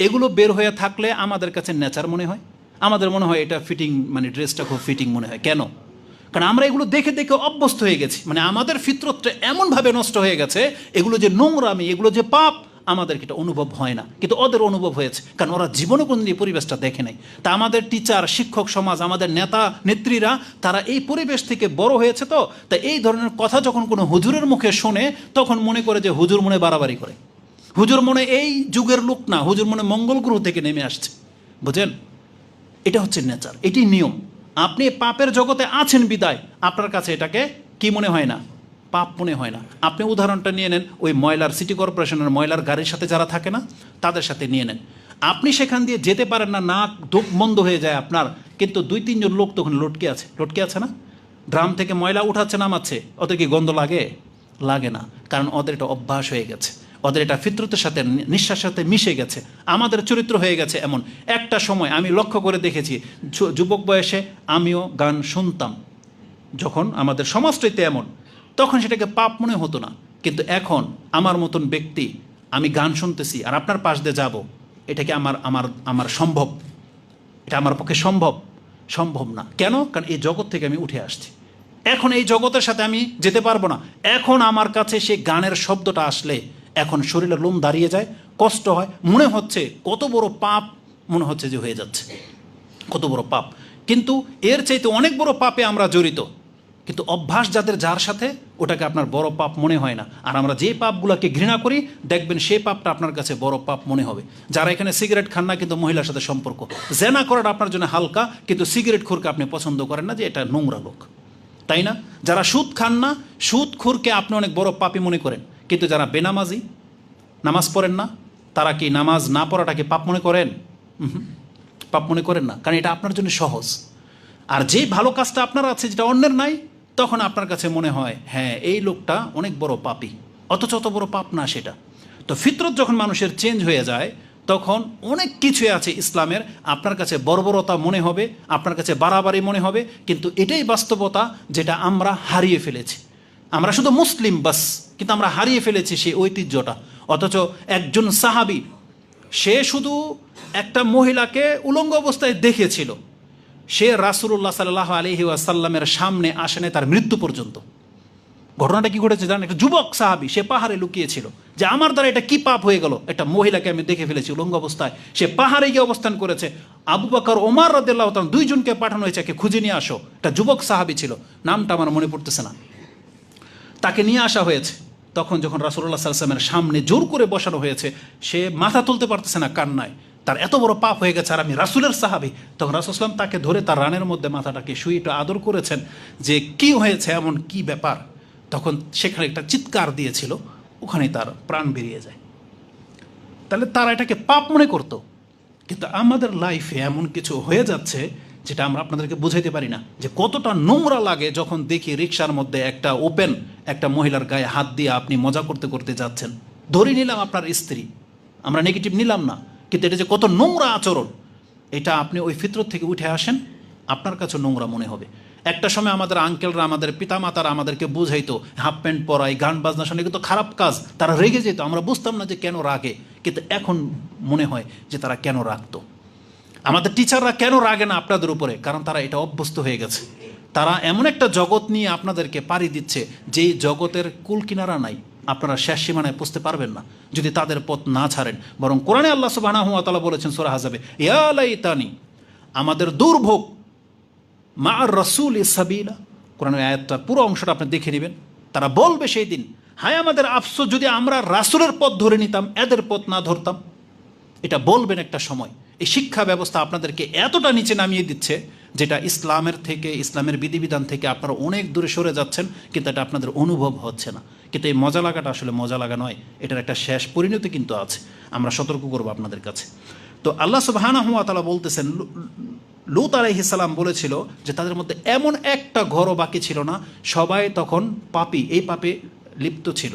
এগুলো বের হয়ে থাকলে আমাদের কাছে নেচার মনে হয়, আমাদের মনে হয় এটা ফিটিং, মানে ড্রেসটা খুব ফিটিং মনে হয়। কেন? কারণ আমরা এগুলো দেখে দেখে অভ্যস্ত হয়ে গেছি, মানে আমাদের ফিতরতটা এমনভাবে নষ্ট হয়ে গেছে, এগুলো যে নোংরামি, এগুলো যে পাপ, আমাদের এটা অনুভব হয় না, কিন্তু ওদের অনুভব হয়েছে, কারণ ওরা জীবনে কোনদিন এই পরিবেশটা দেখে নাই। তা আমাদের টিচার, শিক্ষক সমাজ, আমাদের নেতা নেত্রীরা, তারা এই পরিবেশ থেকে বড় হয়েছে, তো তা এই ধরনের কথা যখন কোনো হুজুরের মুখে শোনে, তখন মনে করে যে হুজুর মনে বাড়াবাড়ি করে, হুজুর মনে এই যুগের লোক না, হুজুর মনে মঙ্গল গ্রহ থেকে নেমে আসছে। বুঝেন? এটা হচ্ছে নেচার, এটি নিয়ম। আপনি পাপের জগতে আছেন বিদায় আপনার কাছে এটাকে কি মনে হয় না, পাপ মনে হয় না। আপনি উদাহরণটা নিয়ে নেন, ওই ময়লার, সিটি কর্পোরেশনের ময়লার গাড়ির সাথে যারা থাকে না, তাদের সাথে নিয়ে নেন। আপনি সেখান দিয়ে যেতে পারেন না, নাক দোক বন্ধ হয়ে যায় আপনার, কিন্তু 2-3 জন লোক তখন লটকে আছে না, ড্রাম থেকে ময়লা উঠাচ্ছে নামাচ্ছে, ওদের কি গন্ধ লাগে? লাগে না, কারণ ওদের এটা অভ্যাস হয়ে গেছে, ওদের এটা ফিতরতের সাথে, নিঃশ্বাসের সাথে মিশে গেছে। আমাদের চরিত্র হয়ে গেছে এমন। একটা সময় আমি লক্ষ্য করে দেখেছি, যুবক বয়সে আমিও গান শুনতাম, যখন আমাদের সমাজটাইতে এমন, তখন সেটাকে পাপ মনে হতো না। কিন্তু এখন আমার মতন ব্যক্তি, আমি গান শুনতেছি আর আপনার পাশ দিয়ে যাব, এটাকে আমার আমার আমার সম্ভব? এটা আমার পক্ষে সম্ভব না। কেন? কারণ এই জগৎ থেকে আমি উঠে আসছি, এখন এই জগতের সাথে আমি যেতে পারবো না। এখন আমার কাছে সেই গানের শব্দটা আসলে এখন শরীরের লোম দাঁড়িয়ে যায়, কষ্ট হয়, মনে হচ্ছে কত বড় পাপ, মনে হচ্ছে যে হয়ে যাচ্ছে কত বড় পাপ। কিন্তু এর চাইতে অনেক বড় পাপে আমরা জড়িত, কিন্তু অভ্যাস যার সাথে, ওটাকে আপনার বড় পাপ মনে হয় না। আর আমরা যে পাপগুলোকে ঘৃণা করি, দেখবেন সেই পাপটা আপনার কাছে বড় পাপ মনে হবে। যারা এখানে সিগারেট খান না, কিন্তু মহিলার সাথে সম্পর্ক, জেনা করাটা আপনার জন্য হালকা, কিন্তু সিগারেট খোরকে আপনি পছন্দ করেন না, যে এটা নোংরা লোক, তাই না? যারা সুদ খান না, সুদখোরকে আপনি অনেক বড় পাপী মনে করেন, কিন্তু যারা বেনামাজি, নামাজ পড়েন না, তারা কি নামাজ না পড়াটাকে পাপ মনে করেন? পাপ মনে করেন না, কারণ এটা আপনার জন্য সহজ। আর যেই ভালো কাজটা আপনার আছে, যেটা অন্যের নাই, তখন আপনার কাছে মনে হয় হ্যাঁ এই লোকটা অনেক বড় পাপী, অথচ অত বড় পাপ না সেটা। তো ফিতরত যখন মানুষের চেঞ্জ হয়ে যায়, তখন অনেক কিছুই আছে ইসলামের আপনার কাছে বর্বরতা মনে হবে, আপনার কাছে বাড়াবাড়ি মনে হবে, কিন্তু এটাই বাস্তবতা যেটা আমরা হারিয়ে ফেলেছি। আমরা শুধু মুসলিম বাস, কিন্তু আমরা হারিয়ে ফেলেছি সেই ঐতিহ্যটা। অথচ একজন সাহাবী, সে শুধু একটা মহিলাকে উলঙ্গ অবস্থায় দেখেছিল, সে রাসূলুল্লাহ সাল্লাল্লাহু আলাইহি ওয়াসাল্লামের সামনে আসেনি তার মৃত্যু পর্যন্ত। ঘটনাটা কি ঘটেছে জানেন? একটা যুবক সাহাবী, সে পাহাড়ে লুকিয়েছিল, যে আমার দ্বারা এটা কি পাপ হয়ে গেল, একটা মহিলাকে আমি দেখে ফেলেছি উলঙ্গ অবস্থায়। সে পাহাড়ে গিয়ে অবস্থান করেছে, আবু বকর, ওমর রাদিয়াল্লাহু তাআলা, 2 জনকে পাঠানো হয়েছে, একে খুঁজে নিয়ে আসো। একটা যুবক সাহাবী ছিল, নামটা আমার মনে পড়তেছে না, তাকে নিয়ে আসা হয়েছে। তখন যখন রাসূলুল্লাহ সাল্লাল্লাহু আলাইহি ওয়াসাল্লামের সামনে জোর করে বসানো হয়েছে, সে মাথা তুলতে পারতেছে না কান্নায়, তার এত বড় পাপ হয়ে গেছে, আর আমি রাসূলের সাহাবী। তখন রাসূল সাল্লাল্লাহু আলাইহি ওয়াসাল্লাম তাকে ধরে তার রানের মধ্যে মাথাটাকে শুয়ে একটু আদর করেছেন, যে কি হয়েছে, এমন কি ব্যাপার। তখন সেখানে একটা চিৎকার দিয়েছিল, ওখানেই তার প্রাণ বেরিয়ে যায়। তাহলে তারা এটাকে পাপ মনে করতো, কিন্তু আমাদের লাইফে এমন কিছু হয়ে যাচ্ছে যেটা আমরা আপনাদেরকে বুঝাইতে পারি না, যে কতটা নোংরা লাগে যখন দেখি রিকশার মধ্যে একটা ওপেন একটা মহিলার গায়ে হাত দিয়ে আপনি মজা করতে করতে যাচ্ছেন। ধরে নিলাম আপনার স্ত্রী, আমরা নেগেটিভ নিলাম না, কিন্তু এটা যে কত নোংরা আচরণ, এটা আপনি ওই ফিতরত থেকে উঠে আসেন, আপনার কাছে নোংরা মনে হবে। একটা সময় আমাদের আঙ্কেলরা, আমাদের পিতামাতারা আমাদেরকে বুঝাইতো, হাফ প্যান্ট পরাই, গান বাজনা শুনে কিন্তু খারাপ কাজ, তারা রেগে যেত, আমরা বুঝতাম না যে কেন রাগে, কিন্তু এখন মনে হয় যে তারা কেন রাগতো। আমাদের টিচাররা কেন রাগে না আপনাদের উপরে? কারণ তারা এটা অভ্যস্ত হয়ে গেছে। তারা এমন একটা জগৎ নিয়ে আপনাদেরকে পাড়ি দিচ্ছে, যেই জগতের কুল কিনারা নাই, আপনারা শেষ সীমানায় পৌঁছতে পারবেন না যদি তাদের পথ না ছাড়েন। বরং কোরআনে আল্লাহ সুবহানাহু ওয়া তাআলা বলেছেন সূরা আহজাবে, ইয়া লাইতানি, আমাদের দুর্ভোগ, মা আর রাসূল সাবিলা। কোরআনের আয়াতটা পুরো অংশটা আপনি দেখে নেবেন। তারা বলবে সেই দিন, হায় আমাদের আফসোস যদি আমরা রাসূলের পথ ধরে নিতাম, এদের পথ না ধরতাম। এটা বলবেন একটা সময়। এই শিক্ষা ব্যবস্থা আপনাদেরকে এতটা নিচে নামিয়ে দিচ্ছে, যেটা ইসলামের থেকে, ইসলামের বিধিবিধান থেকে আপনারা অনেক দূরে সরে যাচ্ছেন, কিন্তু এটা আপনাদের অনুভব হচ্ছে না। কিন্তু এই মজা লাগাটা আসলে মজা লাগা নয়, এটার একটা শেষ পরিণতি কিন্তু আছে। আমরা সতর্ক করব আপনাদের কাছে। তো আল্লাহ সুবহানাহু ওয়া তাআলা বলতেছেন, লূত আলাইহিস সালাম বলেছিল যে তাদের মধ্যে এমন একটা ঘরও বাকি ছিল না, সবাই তখন পাপী, এই পাপে লিপ্ত ছিল।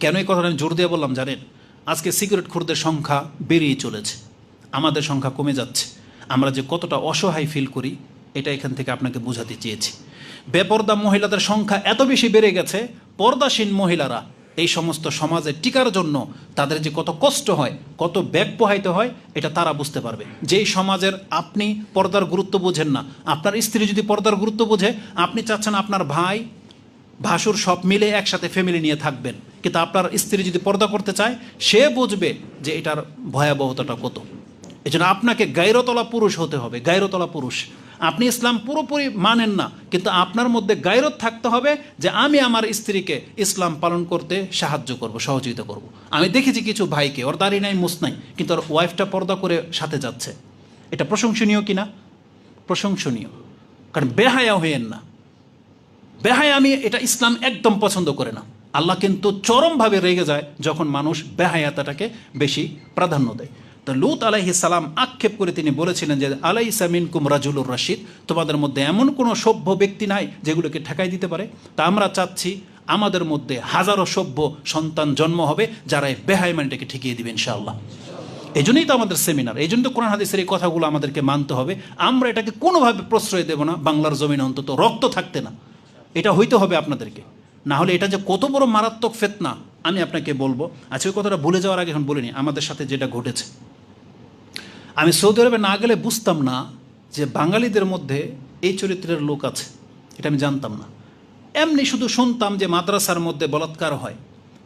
কেন এই কথাটা আমি জোর দিয়ে বললাম জানেন? আজকে সিগারেট খোরদের সংখ্যা বেড়েই চলেছে, আমাদের সংখ্যা কমে যাচ্ছে। আমরা যে কতটা অসহায় ফিল করি এটা এখান থেকে আপনাকে বোঝাতে চেয়েছি। বেপর্দা মহিলাদের সংখ্যা এত বেশি বেড়ে গেছে, পর্দাসীন মহিলারা এই সমস্ত সমাজে টিকার জন্য তাদের যে কত কষ্ট হয়, কত ব্যাগ পোহাইতে হয়, এটা তারা বুঝতে পারবে। যেই সমাজের আপনি পর্দার গুরুত্ব বোঝেন না, আপনার স্ত্রী যদি পর্দার গুরুত্ব বোঝে, আপনি চাচ্ছেন আপনার ভাই ভাসুর সব মিলে একসাথে ফ্যামিলি নিয়ে থাকবেন, কিন্তু আপনার স্ত্রী যদি পর্দা করতে চায়, সে বুঝবে যে এটার ভয়াবহতাটা কত। এই জন্য আপনাকে গায়রতলা পুরুষ হতে হবে, গায়রতলা পুরুষ। আপনি ইসলাম পুরোপুরি মানেন না, কিন্তু আপনার মধ্যে গায়রত থাকতে হবে যে আমি আমার স্ত্রীকে ইসলাম পালন করতে সাহায্য করব, সহযোগিতা করব। আমি দেখেছি কিছু ভাইকে, ওর দাড়ি নাই মুছ নাই, কিন্তু ওর ওয়াইফটা পর্দা করে সাথে যাচ্ছে। এটা প্রশংসনীয় কি না? প্রশংসনীয়। কারণ বেহায়া হইয়েন না, বেহায়া, আমি এটা ইসলাম একদম পছন্দ করে না। আল্লাহ কিন্তু চরমভাবে রেগে যায় যখন মানুষ বেহায়াতাটাকে বেশি প্রাধান্য দেয়। তো লূত আলাইহিস সালাম আক্ষেপ করে তিনি বলেছিলেন যে আলাইসা মিনকুম রাজুলুর রাশিদ, তোমাদের মধ্যে এমন কোনো সভ্য ব্যক্তি নাই যেগুলোকে ঠেকাই দিতে পারে। তা আমরা চাচ্ছি আমাদের মধ্যে হাজারো সভ্য সন্তান জন্ম হবে যারা এই বেহাইমানিটাকে ঠেকিয়ে দিবে ইনশাআল্লাহ। এই জন্যই তো আমাদের সেমিনার, এই জন্য তো কোরআন হাদিসের এই কথাগুলো আমাদেরকে মানতে হবে। আমরা এটাকে কোনোভাবে প্রশ্রয় দেব না, বাংলার জমিনে অন্তত রক্ত থাকতে না, এটা হইতে হবে আপনাদেরকে। না হলে এটা যে কত বড় মারাত্মক ফিতনা আমি আপনাকে বলবো। আচ্ছা, ওই কথাটা ভুলে যাওয়ার আগে এখন বলিনি আমাদের সাথে যেটা ঘটেছে। আমি সৌদি আরবে না গেলে বুঝতাম না যে বাঙালিদের মধ্যে এই চরিত্রের লোক আছে, এটা আমি জানতাম না। এমনি শুধু শুনতাম যে মাদ্রাসার মধ্যে বলাৎকার হয়,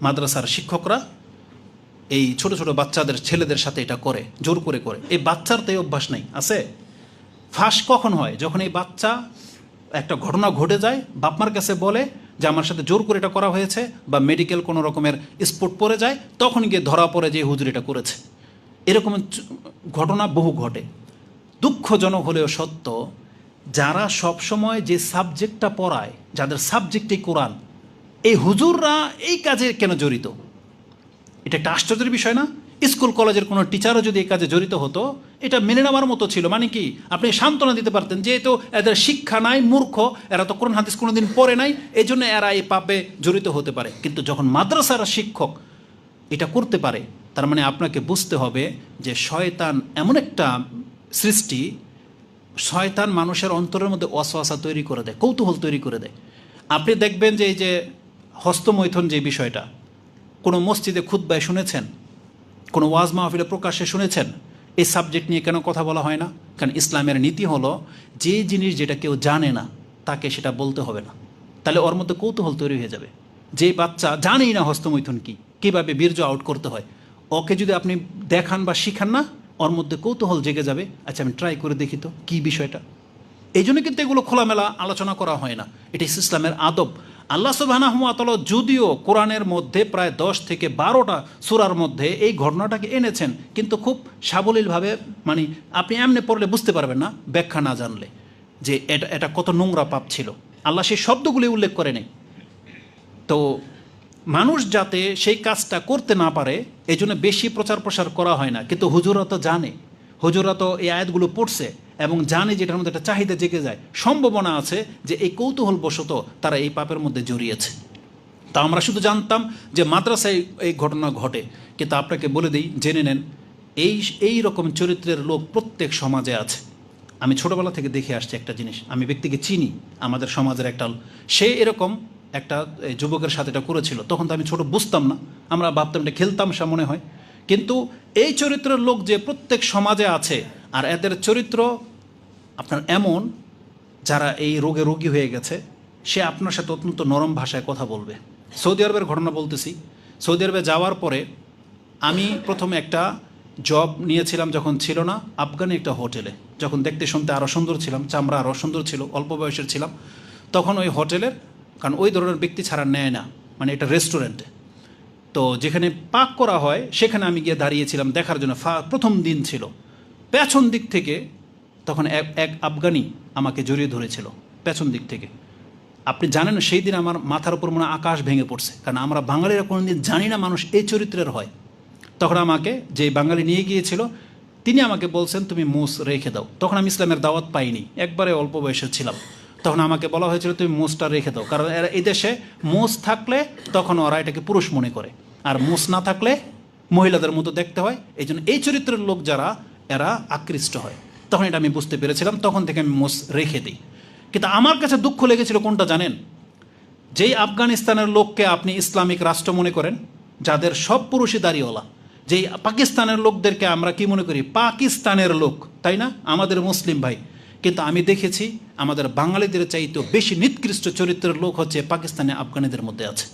মাদ্রাসার শিক্ষকরা এই ছোট ছোট বাচ্চাদের ছেলেদের সাথে এটা করে, জোর করে করে। এই বাচ্চার তো এই অভ্যাস নাই, আছে? ফাঁস কখন হয়? যখন এই বাচ্চা একটা ঘটনা ঘটে যায়, বাপমার কাছে বলে যে আমার সাথে জোর করে এটা করা হয়েছে, বা মেডিকেল কোনো রকমের স্পট পড়ে যায়, তখন গিয়ে ধরা পড়ে যে হুজুর এটা করেছে। এরকম ঘটনা বহু ঘটে। দুঃখজনক হলেও সত্য, যারা সবসময় যে সাবজেক্টটা পড়ায়, যাদের সাবজেক্টই কোরআন, এই হুজুররা এই কাজে কেন জড়িত? এটা একটা আশ্চর্যের বিষয় না? স্কুল কলেজের কোনো টিচারও যদি এই কাজে জড়িত হতো, এটা মেনে নেওয়ার মতো ছিল। মানে কি, আপনি সান্ত্বনা দিতে পারতেন যেহেতু এদের শিক্ষা নাই, মূর্খ, এরা তো কোরআন হাদিস কোনোদিন পড়ে নাই, এই জন্য এরা এই পাপে জড়িত হতে পারে। কিন্তু যখন মাদ্রাসার শিক্ষক এটা করতে পারে, তার মানে আপনাকে বুঝতে হবে যে শয়তান এমন একটা সৃষ্টি, শয়তান মানুষের অন্তরের মধ্যে ওয়াসওয়াসা তৈরি করে দেয়, কৌতূহল তৈরি করে দেয়। আপনি দেখবেন যে এই যে হস্তমৈথুন যে বিষয়টা, কোনো মসজিদে খুতবায় শুনেছেন, কোনো ওয়াজ মাহফিলে প্রকাশ্যে শুনেছেন? এই সাবজেক্ট নিয়ে কেন কথা বলা হয় না? কারণ ইসলামের নীতি হলো যে জিনিস যেটা কেউ জানে না তাকে সেটা বলতে হবে না, তাহলে ওর মধ্যে কৌতূহল তৈরি হয়ে যাবে। যে বাচ্চা জানেই না হস্তমৈথুন কী, কীভাবে বীর্য আউট করতে হয়, ওকে যদি আপনি দেখান বা শিখান না, ওর মধ্যে কৌতূহল জেগে যাবে, আচ্ছা আমি ট্রাই করে দেখি তো কী বিষয়টা। এই জন্য কিন্তু এগুলো খোলামেলা আলোচনা করা হয় না, এটি ইসলামের আদব। আল্লাহ সুবহানাহু ওয়া তাআলা যদিও কোরআনের মধ্যে প্রায় 10 থেকে 12টা সূরার মধ্যে এই ঘটনাটাকে এনেছেন, কিন্তু খুব সাবলীলভাবে, মানে আপনি এমনি পড়লে বুঝতে পারবেন না ব্যাখ্যা না জানলে, যে এটা এটা কত নোংরা পাপ ছিল। আল্লাহ সেই শব্দগুলি উল্লেখ করে নেই। তো মানুষ যাতে সেই কাজটা করতে না পারে এই জন্য বেশি প্রচার প্রসার করা হয় না। কিন্তু হুজুরা তো জানে, হুজুরা তো এই আয়াতগুলো পড়ছে এবং জানে যে এটার মধ্যে একটা চাহিদা জেগে যায়, সম্ভাবনা আছে যে এই কৌতূহলবশত তারা এই পাপের মধ্যে জড়িয়েছে। তা আমরা শুধু জানতাম যে মাদ্রাসায় এই ঘটনা ঘটে, কিন্তু আপনাকে বলে দিই, জেনে নেন, এই রকম চরিত্রের লোক প্রত্যেক সমাজে আছে। আমি ছোটোবেলা থেকে দেখে আসছি একটা জিনিস, আমি ব্যক্তিকে চিনি, আমাদের সমাজের একটা, সে এরকম একটা যুবকের সাথে এটা করেছিল। তখন তো আমি ছোট, বুঝতাম না, আমরা ভাবতাম এটা খেলতাম সে মনে হয়। কিন্তু এই চরিত্রের লোক যে প্রত্যেক সমাজে আছে, আর এদের চরিত্র আপনার এমন, যারা এই রোগে রোগী হয়ে গেছে, সে আপনার সাথে অত্যন্ত নরম ভাষায় কথা বলবে। সৌদি আরবের ঘটনা বলতেছি। সৌদি আরবে যাওয়ার পরে আমি প্রথমে একটা জব নিয়েছিলাম, যখন ছিল না, আফগানি একটা হোটেলে, যখন দেখতে শুনতে আরও সুন্দর ছিলাম, চামড়া আরও সুন্দর ছিল, অল্প বয়সের ছিলাম, তখন ওই হোটেলের, কারণ ওই ধরনের ব্যক্তি ছাড়া নেয় না, মানে এটা রেস্টুরেন্টে, তো যেখানে পাক করা হয় সেখানে আমি গিয়ে দাঁড়িয়েছিলাম দেখার জন্য। প্রথম দিন ছিল, পেছন দিক থেকে তখন এক আফগানি আমাকে জড়িয়ে ধরেছিল পেছন দিক থেকে। আপনি জানেন সেই দিন আমার মাথার উপর মনে আকাশ ভেঙে পড়ছে, কারণ আমরা বাঙালিরা কোনো দিন জানি না মানুষ এই চরিত্রের হয়। তখন আমাকে যে বাঙালি নিয়ে গিয়েছিল, তিনি আমাকে বলছেন তুমি মোষ রেখে দাও। তখন আমি ইসলামের দাওয়াত পাইনি, একবারে অল্প বয়সে ছিলাম। তখন আমাকে বলা হয়েছিল তুমি মোষটা রেখে দাও, কারণ এরা এই দেশে মোষ থাকলে তখন ওরা এটাকে পুরুষ মনে করে, আর মোষ না থাকলে মহিলাদের মতো দেখতে হয়, এই জন্য এই চরিত্রের লোক যারা এরা আকৃষ্ট হয়। তখন এটা আমি বুঝতে পেরেছিলাম, তখন থেকে আমি মোষ রেখে দিই। কিন্তু আমার কাছে দুঃখ লেগেছিল কোনটা জানেন? যেই আফগানিস্তানের লোককে আপনি ইসলামিক রাষ্ট্র মনে করেন, যাদের সব পুরুষই দাড়িওয়ালা, যেই পাকিস্তানের লোকদেরকে আমরা কি মনে করি? পাকিস্তানের লোক, তাই না? আমাদের মুসলিম ভাই। কিন্তু আমি দেখেছি আমাদের বাঙালিদের চাইতেও বেশি নিকৃষ্ট চরিত্রের লোক হচ্ছে পাকিস্তানি আফগানিদের মধ্যে আছে।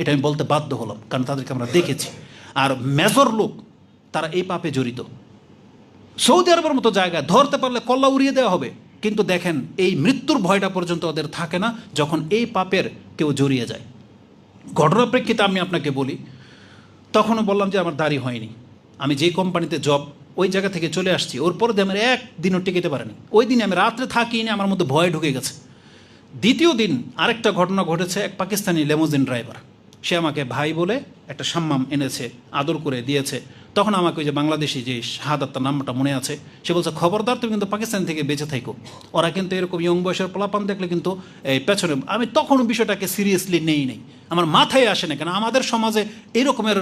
এটা আমি বলতে বাধ্য হলাম, কারণ তাদেরকে আমরা দেখেছি। আর মেজর লোক তারা এই পাপে জড়িত। সৌদি আরবের মতো জায়গায় ধরতে পারলে কল্লা উড়িয়ে দেওয়া হবে, কিন্তু দেখেন এই মৃত্যুর ভয়টা পর্যন্ত ওদের থাকে না যখন এই পাপের কেউ জড়িয়ে যায়। ঘটনার প্রেক্ষিতে আমি আপনাকে বলি, তখনও বললাম যে আমার দাড়ি হয়নি। আমি যেই কোম্পানিতে জব, ওই জায়গা থেকে চলে আসছি, ওর পরে দিয়ে আমার একদিনও টিকিতে পারেনি। ওই দিনে আমি রাত্রে থাকিনি, আমার মধ্যে ভয় ঢুকে গেছে। দ্বিতীয় দিন আরেকটা ঘটনা ঘটেছে। এক পাকিস্তানি লেমোজিন ড্রাইভার, সে আমাকে ভাই বলে একটা সাম্মাম এনেছে, আদর করে দিয়েছে। তখন আমাকে ওই যে বাংলাদেশি যে শাহাদাত, তার নামটা মনে আছে, সে বলছে খবরদার তুমি কিন্তু পাকিস্তান থেকে বেঁচে থাকো, ওরা কিন্তু এরকম ইয়ং বয়সের পোলাপান দেখলে কিন্তু এই পেছনে। আমি তখনও বিষয়টাকে সিরিয়াসলি নেই, আমার মাথায় আসে না, কেন আমাদের সমাজে এরকমের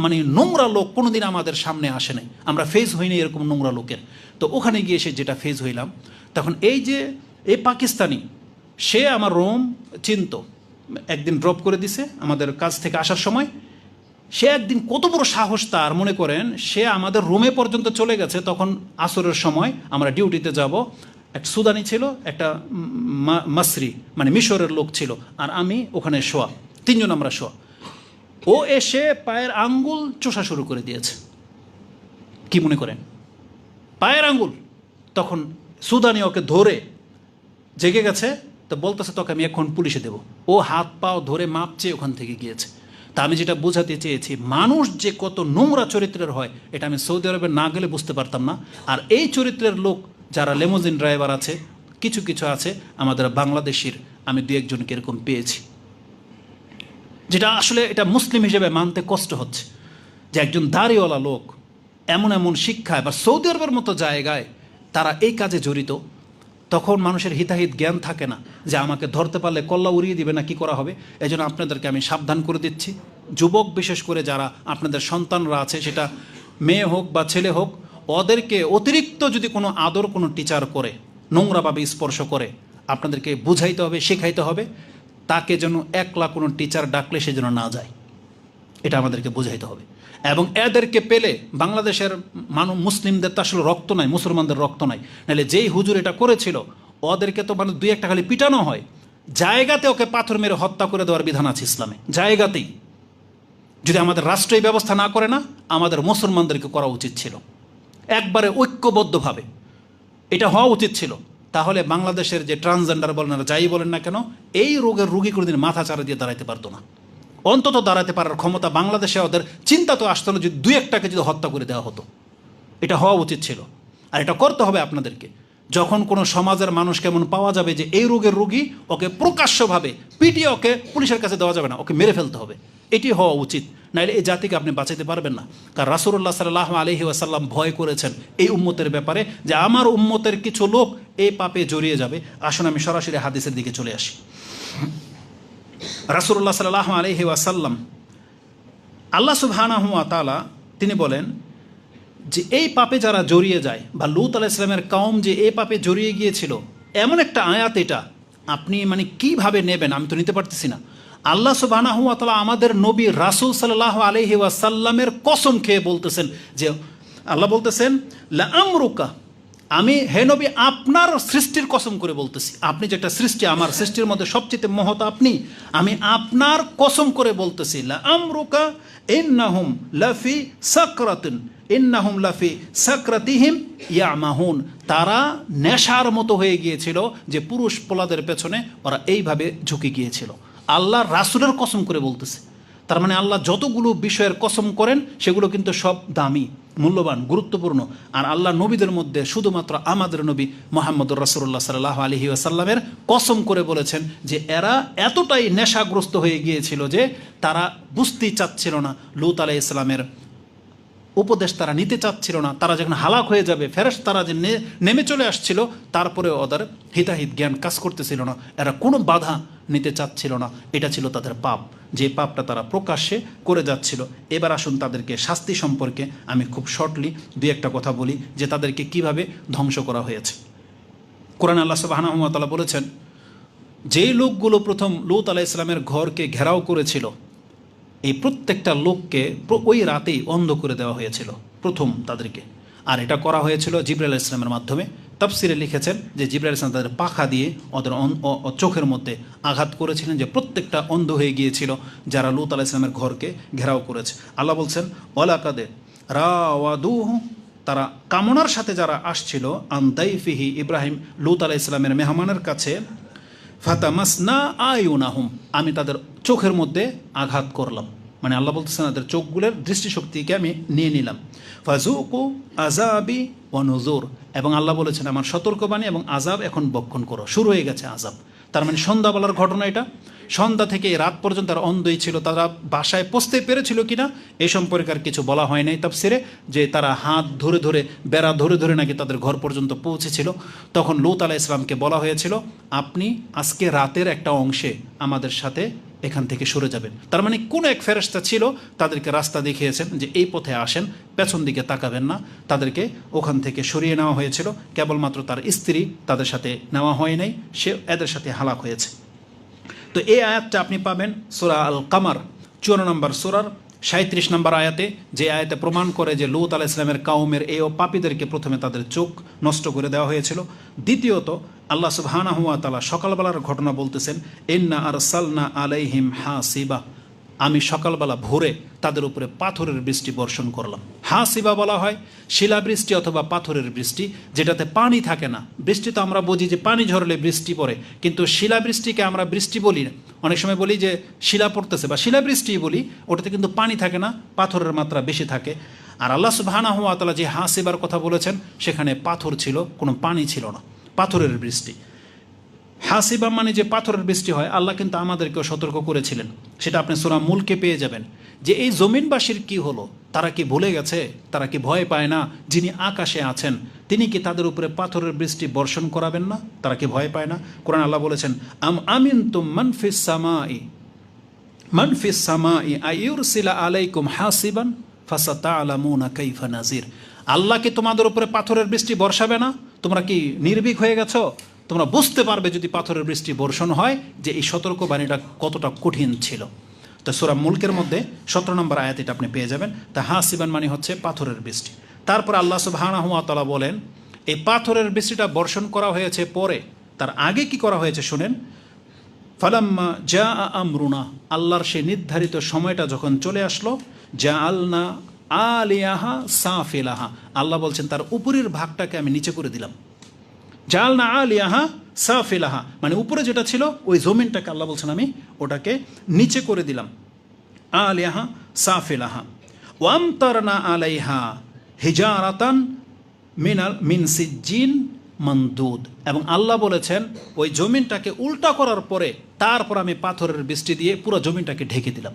মানে নোংরা লোক কোনোদিন আমাদের সামনে আসে নাই, আমরা ফেস হইনি এরকম নোংরা লোকের। তো ওখানে গিয়ে সে যেটা ফেস হইলাম, তখন এই যে এই পাকিস্তানি, সে আমার রুম চিনত, একদিন ড্রপ করে দিছে আমাদের কাছ থেকে আসার সময়। সে একদিন কত বড় সাহস তার, মনে করেন সে আমাদের রুমে পর্যন্ত চলে গেছে। তখন আসরের সময় আমরা ডিউটিতে যাব, একটা সুদানি ছিল, একটা মাসরি মানে মিশরের লোক ছিল, আর আমি ওখানে শোয়া, তিনজন আমরা শোয়া। ও এসে পায়ের আঙ্গুল চোষা শুরু করে দিয়েছে। কি মনে করেন? পায়ের আঙ্গুল। তখন সুদানি ওকে ধরে, জেগে গেছে, তো বলতেছে তোকে আমি এখন পুলিশে দেবো। ও হাত পাও ধরে মাপছে, ওখান থেকে গিয়েছে। তা আমি যেটা বোঝাতে চেয়েছি, মানুষ যে কত নোংরা চরিত্রের হয় এটা আমি সৌদি আরবে না গেলে বুঝতে পারতাম না। আর এই চরিত্রের লোক যারা লেমোজিন ড্রাইভার আছে, কিছু কিছু আছে আমাদের বাংলাদেশের, আমি দু একজনকে এরকম পেয়েছি, যেটা আসলে এটা মুসলিম হিসেবে মানতে কষ্ট হচ্ছে যে একজন দাড়িওয়ালা লোক এমন এমন শিক্ষায় বা সৌদি আরবের মতো জায়গায় তারা এই কাজে জড়িত। তখন মানুষের হিতাহিত জ্ঞান থাকে না যে আমাকে ধরতে পারলে কল্লা উড়িয়ে দিবে না, কি করা হবে। এই জন্য আপনাদেরকে আমি সাবধান করে দিচ্ছি, যুবক বিশেষ করে যারা আপনাদের সন্তানরা আছে, সেটা মেয়ে হোক বা ছেলে হোক, ওদেরকে অতিরিক্ত যদি কোনো আদর কোনো টিচার করে, নোংরাভাবে স্পর্শ করে, আপনাদেরকে বুঝাইতে হবে, শেখাইতে হবে, তাকে যেন একলা কোনো টিচার ডাকলে সে যেন না যায়, এটা আমাদেরকে বুঝাইতে হবে। এবং এদেরকে পেলে, বাংলাদেশের মুসলিমদের তো আসলে রক্ত নাই, মুসলমানদের রক্ত নাই, নাহলে যেই হুজুর এটা করেছিল ওদেরকে তো মানে দুই একটা খালি পিটানো হয়, জায়গাতে ওকে পাথর মেরে হত্যা করে দেওয়ার বিধান আছে ইসলামে, জায়গাতেই। যদি আমাদের রাষ্ট্র এই ব্যবস্থা না করে না, আমাদের মুসলমানদেরকে করা উচিত ছিল, একবারে ঐক্যবদ্ধভাবে এটা হওয়া উচিত ছিল। তাহলে বাংলাদেশের যে ট্রান্সজেন্ডার বলেন আর যাই বলেন না কেন, এই রোগের রুগী কোনোদিন মাথা চারা দিয়ে দাঁড়াইতে পারতো না। অন্তত দাঁড়াতে পারার ক্ষমতা বাংলাদেশে ওদের চিন্তা তো আসতো না, যদি দুই একটাকে যদি হত্যা করে দেওয়া হতো। এটা হওয়া উচিত ছিল, আর এটা করতে হবে আপনাদেরকে। যখন কোনো সমাজের মানুষ কেমন পাওয়া যাবে যে এই রোগের রোগী, ওকে প্রকাশ্যভাবে পিটিয়ে ওকে পুলিশের কাছে দেওয়া যাবে না, ওকে মেরে ফেলতে হবে, এটি হওয়া উচিত। নাইলে এই জাতিকে আপনি বাঁচাতে পারবেন না। কারণ রাসূলুল্লাহ সাল্লাল্লাহু আলাইহি ওয়াসাল্লাম ভয় করেছেন এই উম্মতের ব্যাপারে, যে আমার উম্মতের কিছু লোক এই পাপে জড়িয়ে যাবে। আসুন আমি সরাসরি হাদিসের দিকে চলে আসি। রাসূলুল্লাহ সাল্লাল্লাহু আলাইহি ওয়াসাল্লাম, আল্লাহ সুবহানাহু ওয়া তাআলা তিনি বলেন যে এই পাপে যারা জড়িয়ে যায়, বা লূত আলাইহিস সালামের কওম যে এই পাপে জড়িয়ে গিয়েছিল, এমন একটা আয়াত, এটা আপনি মানে কিভাবে নেবেন আমি তো নিতে পারতেছি না। আল্লাহ সুবহানাহু ওয়া তাআলা আমাদের নবী রাসূল সাল্লাল্লাহু আলাইহি ওয়াসাল্লামের কসম খেয়ে বলতেছেন, যে আল্লাহ বলতেছেন লা আমরুকা, আমি হে নবী আপনার সৃষ্টির কসম করে বলতেছি, আপনি যেটা সৃষ্টি, আমার সৃষ্টির মধ্যে সবচেয়ে মহৎ আপনি, আমি আপনার কসম করে বলতেছি, লা আমরুকা ইন্নাহুম লাফি সাকরাতিন ইন্নাহুম লাফি সাকরাতিহিম ইয়ামাহুন, তারা নেশার মতো হয়ে গিয়েছিল, যে পুরুষ পোলাদের পেছনে ওরা এইভাবে ঝুঁকে গিয়েছিল। আল্লাহ রাসূলের কসম করে বলতেছে, তার মানে আল্লাহ যতগুলো বিষয়ের কসম করেন সেগুলো কিন্তু সব দামি, মূল্যবান, গুরুত্বপূর্ণ। আর আল্লাহ নবীদের মধ্যে শুধুমাত্র আমাদের নবী মুহাম্মদুর রাসূলুল্লাহ সাল্লাল্লাহু আলাইহি ওয়াসাল্লামের কসম করে বলেছেন যে এরা এতটাই নেশাগ্রস্ত হয়ে গিয়েছিল যে তারা বুঝতেই চাচ্ছিল না লূত আলাইহিস সালামের উপদেশ তারা নিতে চাচ্ছিল না। তারা যখন হালাক হয়ে যাবে, ফেরেশতারা যে নেমে চলে আসছিল, তারপরে ওদের হিতাহিত জ্ঞান কাজ করতেছিল না, এরা কোনো বাধা নিতে চাচ্ছিল না। এটা ছিল তাদের পাপ, যে পাপটা তারা প্রকাশ্যে করে যাচ্ছিল। এবার আসুন তাদেরকে শাস্তি সম্পর্কে আমি খুব শর্টলি দুই একটা কথা বলি, যে তাদেরকে কিভাবে ধ্বংস করা হয়েছে। কোরআন আল্লাহ সুবহানাহু ওয়া তাআলা বলেছেন, যেই লোকগুলো প্রথম লূত আলাইহিস সালামের ঘরকে ঘেরাও করেছিল, এই প্রত্যেকটা লোককে ওই রাতেই অন্ধ করে দেওয়া হয়েছিল প্রথম তাদেরকে। আর এটা করা হয়েছিল জিবরাইল আলাইহিস সালামের মাধ্যমে। তাফসিরে লিখেছেন যে জিবরাইল আলাইহিস সালাম তাদের পাখা দিয়ে ওদের চোখের মধ্যে আঘাত করেছিলেন, যে প্রত্যেকটা অন্ধ হয়ে গিয়েছিল যারা লূত আলাইহিস সালামের ঘরকে ঘেরাও করেছে। আল্লাহ বলছেন, ওয়ালাকাদে রাওয়াদুহু, তারা কামনার সাথে যারা আসছিল আনদাইফিহি, ইব্রাহিম লূত আলাইহিস সালামের মেহমানের কাছে, ফাতামাসনা আয়ুনাহুম, আমি তাদের চোখের মধ্যে আঘাত করলাম। মানে আল্লাহ বলতেছেন তাদের চোখগুলোর দৃষ্টিশক্তিকে আমি নিয়ে নিলাম। ফাজুকু আযাবি ওয়া নুযুর, এবং আল্লাহ বলেছেন আমার সতর্কবাণী এবং আযাব এখন বক্ষণ করো। শুরু হয়ে গেছে আযাব। তার মানে সন্ধ্যাবেলার ঘটনা এটা। সন্ধ্যা থেকে রাত পর্যন্ত তারা অন্ধই ছিল। তারা বাসায় পৌঁছতে পেরেছিল কিনা এই সম্পর্কে আর কিছু বলা হয় নাই তাফসিরে, যে তারা হাত ধরে ধরে, বেড়া ধরে ধরে নাকি তাদের ঘর পর্যন্ত পৌঁছেছিল। তখন লূত আলাইহিস সালামকে বলা হয়েছিল, আপনি আজকে রাতের একটা অংশে আমাদের সাথে এখান থেকে সরে যাবেন। তার মানে কোনো এক ফেরেশতা ছিল, তাদেরকে রাস্তা দেখিয়েছেন যে এই পথে আসেন, পেছন দিকে তাকাবেন না। তাদেরকে ওখান থেকে সরিয়ে নেওয়া হয়েছিল। কেবলমাত্র তার স্ত্রী তাদের সাথে নেওয়া হয় নাই, সে এদের সাথে হালাক হয়েছে। তো এই আয়াতটা আপনি পাবেন সূরা আল কামার 54 নম্বর সূরার 37 নম্বর আয়াতে, যে আয়াতে প্রমাণ করে যে লূত আলাইহিস সালামের কাউমের এই পাপীদেরকে প্রথমে তাদের চোখ নষ্ট করে দেওয়া হয়েছিল। দ্বিতীয়ত আল্লাহ সুবহানাহু ওয়া তাআলা সকালবেলার ঘটনা বলতেছেন, ইন্না আরসালনা আলাইহিম হাসিবা, আমি সকালবেলা ভোরে তাদের উপরে পাথরের বৃষ্টি বর্ষণ করলাম। হাসিবা বলা হয় শিলাবৃষ্টি অথবা পাথরের বৃষ্টি, যেটাতে পানি থাকে না। বৃষ্টি তো আমরা বুঝি যে পানি ঝরলে বৃষ্টি পড়ে, কিন্তু শিলাবৃষ্টিকে আমরা বৃষ্টি বলি না। অনেক সময় বলি যে শিলা পড়তেছে বা শিলাবৃষ্টি বলি, ওটাতে কিন্তু পানি থাকে না, পাথরের মাত্রা বেশি থাকে। আর আল্লাহ সুবহানাহু ওয়া তাআলা যে হাসিবার কথা বলেছেন, সেখানে পাথর ছিল, কোনো পানি ছিল না, পাথরের বৃষ্টি। হাসিবা মানে যে পাথরের বৃষ্টি হয়, আল্লাহ কিন্তু আমাদেরকেও সতর্ক করেছিলেন। সেটা আপনি সূরা মুলকে পেয়ে যাবেন, যে এই জমিনবাসীর কি হলো, তারা কি ভুলে গেছে, তারা কি ভয় পায় না, যিনি আকাশে আছেন তিনি কি তাদের উপরে পাথরের বৃষ্টি বর্ষণ করাবেন না? তারা কি ভয় পায় না? কোরআন আল্লাহ বলেছেন, আম আমিনতুম মান ফিস সামাই আইয়ুরসিলা আলাইকুম হাসিবান ফাসাতা'লামুনা কাইফা নাজির। আল্লাহ কি তোমাদের উপরে পাথরের বৃষ্টি বর্ষাবে না? তোমরা কি নির্ভীক হয়ে গেছো? তোমরা বুঝতে পারবে যদি পাথরের বৃষ্টি বর্ষণ হয়, যে এই সতর্কবাণীটা কতটা কঠিন ছিল। তো সূরা মুলকের মধ্যে 17 নম্বর আয়াত এটা আপনি পেয়ে যাবেন। তা হাসিবান মানে হচ্ছে পাথরের বৃষ্টি। তারপর আল্লাহ সুবহানাহু ওয়া তাআলা বলেন, এই পাথরের বৃষ্টিটা বর্ষণ করা হয়েছে পরে, তার আগে কি করা হয়েছে শুনেন। ফালাম্মা জা আমরুনা, আল্লাহর সেই নির্ধারিত সময়টা যখন চলে আসলো, জাআলনা আলিয়াহা সাফিলাহা, আল্লাহ বলছেন তার উপরের ভাগটাকে আমি নিচে করে দিলাম। জাআলনা আলিয়াহা সাফিলাহা মানে উপরে যেটা ছিল ওই জমিনটাকে আল্লাহ বলছেন আমি ওটাকে নিচে করে দিলাম। আলিয়াহা সাফিলাহা ওয়ামতারনা আলাইহা হিজারাতান মিন সিজ্জিন মানদুদ, এবং আল্লাহ বলেছেন ওই জমিনটাকে উল্টা করার পরে তারপর আমি পাথরের বৃষ্টি দিয়ে পুরো জমিনটাকে ঢেকে দিলাম।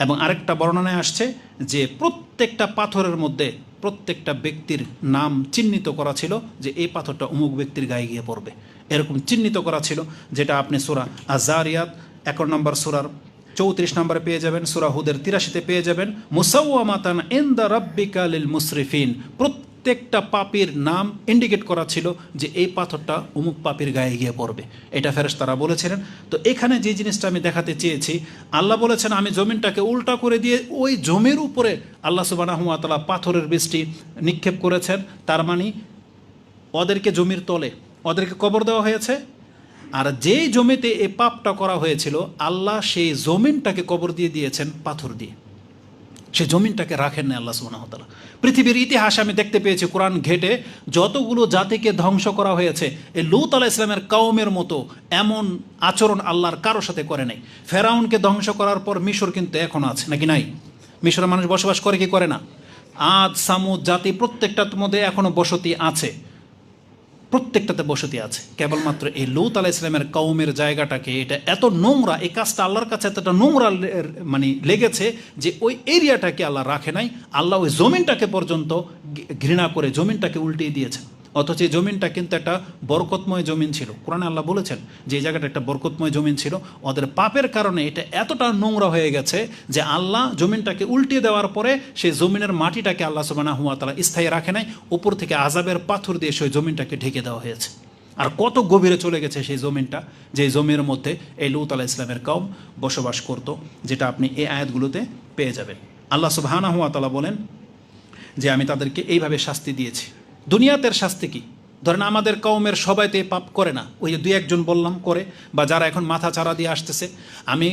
এবং আরেকটা বর্ণনায় আসছে যে প্রত্যেকটা পাথরের মধ্যে প্রত্যেকটা ব্যক্তির নাম চিহ্নিত করা ছিল, যে এই পাথরটা অমুক ব্যক্তির গায়ে গিয়ে পড়বে, এরকম চিহ্নিত করা ছিল। যেটা আপনি সূরা আয-যারিয়াত 11 নম্বর সূরার 34 নম্বরে পেয়ে যাবেন, সূরা হুদের 83-তে পেয়ে যাবেন, মুসাওয়ামাতান ইনদা রাব্বিকা লিল মুসরিফিন, প্রত্যেকটা পাপীর নাম ইন্ডিকেট করা ছিল যে এই পাথরটা অমুক পাপীর গায়ে গিয়ে পড়বে। এটা ফেরেশতারা বলেছিলেন। তো এখানে যে জিনিসটা আমি দেখাতে চেয়েছি, আল্লাহ বলেছেন আমি জমিনটাকে উল্টা করে দিয়ে ওই জমির উপরে আল্লাহ সুবহানাহু ওয়া তাআলা পাথরের বৃষ্টি নিক্ষেপ করেছেন। তার মানে ওদেরকে জমির তলে ওদেরকে কবর দেওয়া হয়েছে। আর যেই জমিতে এই পাপটা করা হয়েছিল, আল্লাহ সেই জমিনটাকে কবর দিয়ে দিয়েছেন পাথর দিয়ে। সে জমিনটাকে রাখেন না আল্লাহ সুবহানাহু ওয়া তাআলা। পৃথিবীর ইতিহাসে আমি দেখতে পেয়েছি কোরআন ঘেটে যতগুলো জাতিকে ধ্বংস করা হয়েছে, এই লূত আলাইহিস সালামের কওমের মতো এমন আচরণ আল্লাহর কারোর সাথে করে নাই। ফেরাউনকে ধ্বংস করার পর মিশর কিন্তু এখন আছে নাকি নাই? মিশরের মানুষ বসবাস করে কি করে না? আদ সামুদ জাতি প্রত্যেকটার মধ্যে এখনো বসতি আছে। প্রত্যেকটাতে বসতি আছে। কেবলমাত্র এই লূত আলাইহিস সালামের কওমের জায়গাটাকে এটা এত নোংরা, এই কাজটা আল্লাহর কাছে এতটা নোংরা মানে লেগেছে যে ওই এরিয়াটাকে আল্লাহ রাখে নাই, আল্লাহ ওই জমিনটাকে পর্যন্ত ঘৃণা করে জমিনটাকে উল্টিয়ে দিয়েছেন। অথচ এই জমিনটা কিন্তু একটা বরকতময় জমিন ছিল। কোরআনে আল্লাহ বলেছেন যে এই জায়গাটা একটা বরকতময় জমিন ছিল, ওদের পাপের কারণে এটা এতটা নোংরা হয়ে গেছে যে আল্লাহ জমিনটাকে উল্টিয়ে দেওয়ার পরে সেই জমিনের মাটিটাকে আল্লাহ সুবহানাহু ওয়া তাআলা স্থায়ী রাখে নাই, উপর থেকে আযাবের পাথর দিয়ে সেই জমিনটাকে ঢেকে দেওয়া হয়েছে। আর কত গভীরে চলে গেছে সেই জমিনটা, যে জমির মধ্যে এই লূত আলাইহিস সালামের কওম বসবাস করত, যেটা আপনি এই আয়াতগুলোতে পেয়ে যাবেন। আল্লাহ সুবহানাহু ওয়া তাআলা বলেন যে আমি তাদেরকে এইভাবে শাস্তি দিয়েছি। দুনিয়াতের শাস্তি কি? ধরেন আমাদের কওমের সবাই তো এই পাপ করে না, ওই যে দুই একজন বললাম করে, বা যারা এখন মাথা চারা দিয়ে আসতেছে। আমি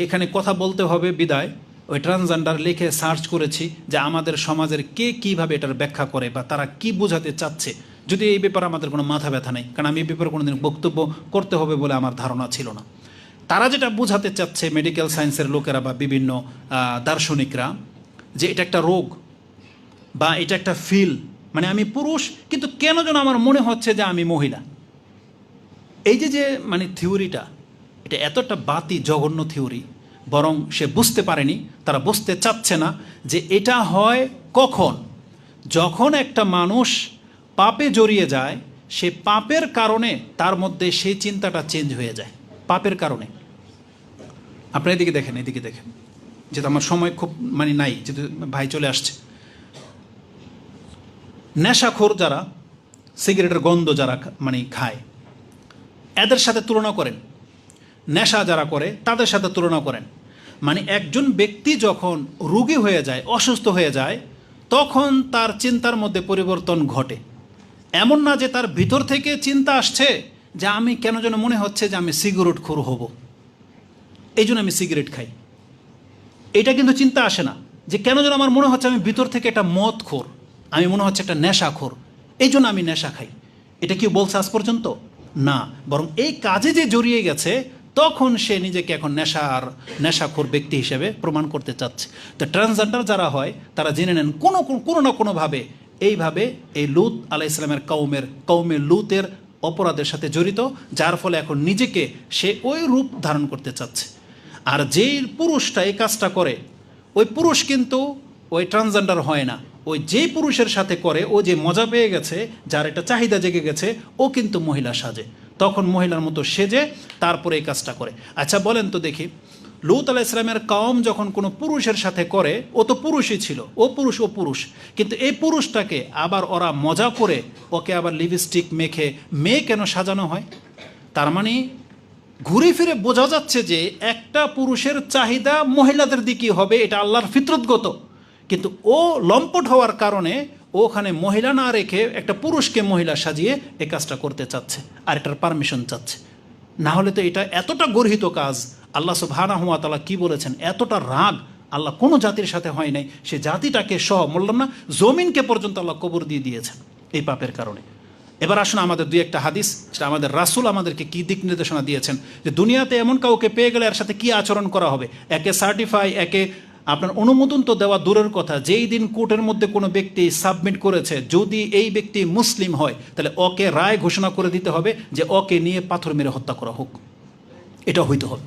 এখানে কথা বলতে হবে বিদায় ওই ট্রান্সজেন্ডার লিখে সার্চ করেছি যে আমাদের সমাজের কে কীভাবে এটার ব্যাখ্যা করে বা তারা কি বোঝাতে চাচ্ছে। যদি এই ব্যাপারে আমাদের কোনো মাথা ব্যথা নেই, কারণ আমি এই ব্যাপারে কোনোদিন বক্তব্য করতে হবে বলে আমার ধারণা ছিল না। তারা যেটা বোঝাতে চাচ্ছে মেডিকেল সায়েন্সের লোকেরা বা বিভিন্ন দার্শনিকরা, যে এটা একটা রোগ বা এটা একটা ফিল, মানে আমি পুরুষ কিন্তু কেন যেন আমার মনে হচ্ছে যে আমি মহিলা। এই যে মানে থিওরিটা, এটা এতটা বাতি জঘন্য থিওরি, বরং সে বুঝতে পারেনি, তারা বুঝতে চাচ্ছে না যে এটা হয় কখন, যখন একটা মানুষ পাপে জড়িয়ে যায়, সে পাপের কারণে তার মধ্যে সেই চিন্তাটা চেঞ্জ হয়ে যায় পাপের কারণে। আপনারা এদিকে দেখেন, এদিকে দেখেন, যেহেতু আমার সময় খুব মানে নাই, যেহেতু ভাই চলে আসছে। নেশাখোর যারা, সিগারেটের গন্ধ যারা মানে খায়, এদের সাথে তুলনা করেন, নেশা যারা করে তাদের সাথে তুলনা করেন। মানে একজন ব্যক্তি যখন রোগী হয়ে যায়, অসুস্থ হয়ে যায়, তখন তার চিন্তার মধ্যে পরিবর্তন ঘটে। এমন না যে তার ভিতর থেকে চিন্তা আসছে যে আমি কেন যেন মনে হচ্ছে যে আমি সিগারেটখোর হব, এই জন্য আমি সিগারেট খাই। এটা কিন্তু চিন্তা আসে না যে কেন যেন আমার মনে হচ্ছে আমি ভিতর থেকে একটা মদখোর, আমি মনে হচ্ছে একটা নেশাখোর, এই জন্য আমি নেশা খাই। এটা কি বলছে আজ পর্যন্ত? না, বরং এই কাজে যে জড়িয়ে গেছে তখন সে নিজেকে এখন নেশাখোর ব্যক্তি হিসেবে প্রমাণ করতে চাচ্ছে। তো ট্রান্সজেন্ডার যারা হয় তারা জেনে নেন কোনো না কোনোভাবে এইভাবে এই লূত আলাইহিস সালামের কওমে লূতের অপরাধের সাথে জড়িত, যার ফলে এখন নিজেকে সে ওই রূপ ধারণ করতে চাচ্ছে। আর যেই পুরুষটা এই কাজটা করে, ওই পুরুষ কিন্তু ওই ট্রান্সজেন্ডার হয় না। ওই যেই পুরুষের সাথে করে, ও যে মজা পেয়ে গেছে, যার এটা চাহিদা জেগে গেছে, ও কিন্তু মহিলা সাজে, তখন মহিলার মতো সেজে তারপরে এই কাজটা করে। আচ্ছা বলেন তো দেখি, লূত আলাইহিস সালামের কওম যখন কোনো পুরুষের সাথে করে, ও তো পুরুষই ছিল, ও পুরুষ, কিন্তু এই পুরুষটাকে আবার ওরা মজা করে ওকে আবার লিপস্টিক মেখে মেয়ে কেন সাজানো হয়? তার মানে ঘুরে ফিরে বোঝা যাচ্ছে যে একটা পুরুষের চাহিদা মহিলাদের দিকে হবে, এটা আল্লাহর ফিতরতগত, কিন্তু ও লম্পট হওয়ার কারণে ওখানে মহিলা না রেখে একটা পুরুষকে মহিলা সাজিয়ে এই কাজটা করতে চাচ্ছে, আর এটার পারমিশন চাচ্ছে। না হলে তো এটা এতটা গর্হিত কাজ, আল্লাহ সুবহানাহু ওয়া তাআলা কি বলেছেন, এতটা রাগ আল্লাহ কোনো জাতির সাথে হয় নাই, সে জাতিটাকে সহ বললাম না, জমিনকে পর্যন্ত আল্লাহ কবর দিয়ে দিয়েছেন এই পাপের কারণে। এবার আসুন আমাদের দুই একটা হাদিস, সেটা আমাদের রাসূল আমাদেরকে কি দিক নির্দেশনা দিয়েছেন, যে দুনিয়াতে এমন কাউকে পেয়ে গেলে এর সাথে কি আচরণ করা হবে। একে সার্টিফাই, একে আপনার অনুমোদন তো দেওয়া দূরের কথা, যেই দিন কোর্টের মধ্যে কোনো ব্যক্তি সাবমিট করেছে, যদি এই ব্যক্তি মুসলিম হয়, তাহলে ওকে রায় ঘোষণা করে দিতে হবে যে ওকে নিয়ে পাথর মেরে হত্যা করা হোক, এটা হইতে হবে।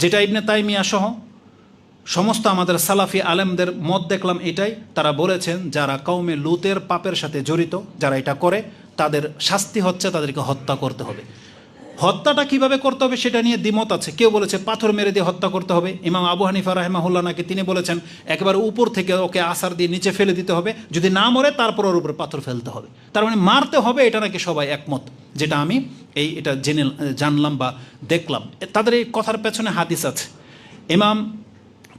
যেটা ইবনে তাইমিয়া সহ সমস্ত আমাদের সালাফি আলেমদের মত দেখলাম এটাই, তারা বলেছেন যারা কওমে লূতের পাপের সাথে জড়িত, যারা এটা করে, তাদের শাস্তি হচ্ছে তাদেরকে হত্যা করতে হবে। হত্যাটা কিভাবে করতে হবে সেটা নিয়ে দ্বিমত আছে। কেউ বলেছে পাথর মেরে দিয়ে হত্যা করতে হবে। ইমাম আবু হানিফা রাহিমাহুল্লাহ নাকি তিনি বলেছেন একেবারে উপর থেকে ওকে আসার দিয়ে নিচে ফেলে দিতে হবে, যদি না মরে তারপর ওর উপরে পাথর ফেলতে হবে। তার মানে মারতে হবে, এটা নাকি সবাই একমত, যেটা আমি এটা জানলাম বা দেখলাম। তাদের এই কথার পেছনে হাদিস আছে। ইমাম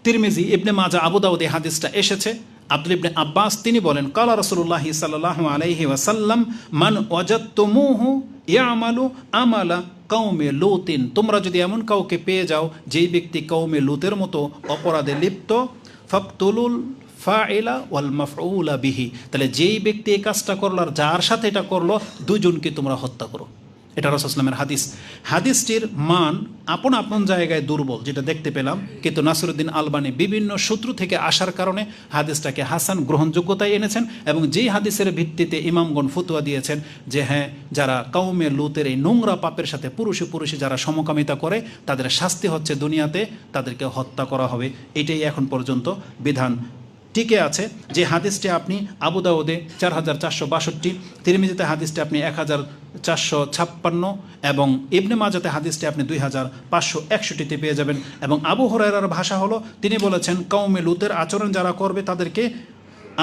তিরমিজি, ইবনে মাজা, আবু দাউদ এই হাদিসটা এসেছে। আব্দুল ইবনে আব্বাস তিনি বলেন, কালা রাসূলুল্লাহি সাল্লাল্লাহু আলাইহি ওয়াসাল্লাম, মান ওয়াজাদতুমুহু ইয়ামালু আমালা কওমে লূতিন, তোমরা যদি এমন কাউকে পেয়ে যাও যেই ব্যক্তি কওমে লূতের মতো অপরাধে লিপ্ত, ফাকতুলুল ফাইলা ওয়াল মাফউলা বিহি, তাহলে যেই ব্যক্তি এই কাজটা করলো আর যার সাথে এটা করলো, দুজনকে তোমরা হত্যা করো। এটা রাসূল সাল্লাল্লাহু আলাইহি ওয়াসাল্লামের হাদিস। হাদিসটির মান আপন আপন জায়গায় দুর্বল, যেটা দেখতে পেলাম, কিন্তু নাসিরউদ্দিন আলবানী বিভিন্ন সূত্র থেকে আসার কারণে হাদিসটাকে হাসান গ্রহণযোগ্যতায় এনেছেন, এবং যেই হাদিসের ভিত্তিতে ইমামগণ ফতোয়া দিয়েছেন যে হ্যাঁ, যারা কওমে লুতের এই নোংরা পাপের সাথে পুরুষে পুরুষে যারা সমকামিতা করে তাদের শাস্তি হচ্ছে দুনিয়াতে তাদেরকে হত্যা করা হবে। এটাই এখন পর্যন্ত বিধান টিকে আছে। যে হাদিসটি আপনি আবু দাউদে 4462, তিরমিজিতে হাদিসটি আপনি 1456, এবং ইবনে মাজাতে হাদিসটি আপনি 2561তে পেয়ে যাবেন। এবং আবু হুরায়রার ভাষা হলো, তিনি বলেছেন কওমে লুতের আচরণ যারা করবে তাদেরকে